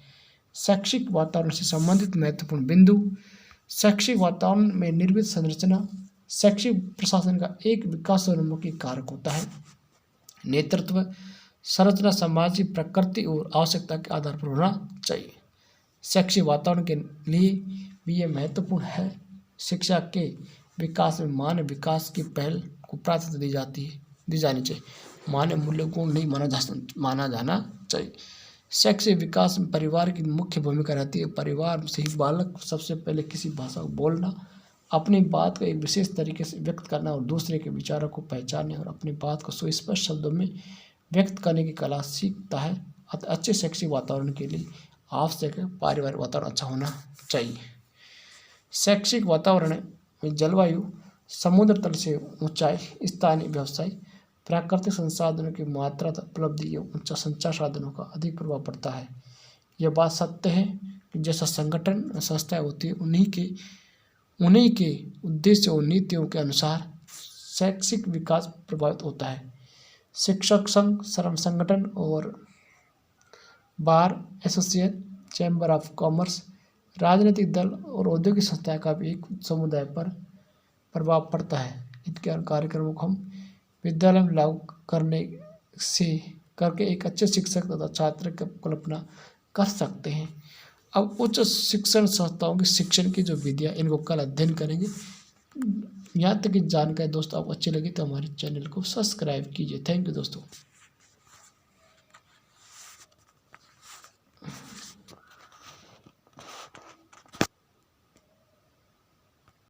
शैक्षिक वातावरण से संबंधित महत्वपूर्ण बिंदु: शैक्षिक वातावरण में निर्मित संरचना शैक्षिक प्रशासन का एक विकासोन्मुखी कारक होता है। नेतृत्व संरचना सामाजिक प्रकृति और आवश्यकता के आधार पर होना चाहिए। शैक्षिक वातावरण के लिए भी यह महत्वपूर्ण है। शिक्षा के विकास में मानव विकास की पहल को प्राथमिकता दी जानी चाहिए। मानव मूल्यों को नहीं माना जाना चाहिए। शैक्षिक विकास में परिवार की मुख्य भूमिका रहती है। परिवार से ही बालक सबसे पहले किसी भाषा को बोलना, अपनी बात को एक विशेष तरीके से व्यक्त करना और दूसरे के विचारों को पहचानने और अपनी बात को सुस्पष्ट शब्दों में व्यक्त करने की कला सीखता है। अच्छे शैक्षिक वातावरण के लिए आवश्यक है पारिवारिक वातावरण अच्छा होना चाहिए। शैक्षिक वातावरण में जलवायु, समुद्र तल से ऊंचाई, स्थानीय व्यवसाय, प्राकृतिक संसाधनों की मात्रा उपलब्धि एवं उच्च संचार साधनों का अधिक प्रभाव पड़ता है। यह बात सत्य है कि जैसा संगठन संस्थाएं होती है उन्हीं के उद्देश्य और नीतियों के अनुसार शैक्षिक विकास प्रभावित होता है। शिक्षक संघ, श्रम संगठन और bar association, chamber of commerce, राजनीतिक दल और औद्योगिक संस्थाएं का भी एक समुदाय पर प्रभाव पड़ता है। इनके कार्यक्रमों को हम विद्यालय में लागू करके एक अच्छे शिक्षक तथा छात्र की कल्पना कर सकते हैं। अब उच्च शिक्षण संस्थाओं की शिक्षण की जो विधियाँ, इनको कल अध्ययन करेंगे। यहाँ तक की जानकारी दोस्तों आपको अच्छी लगी तो हमारे चैनल को सब्सक्राइब कीजिए। थैंक यू दोस्तों।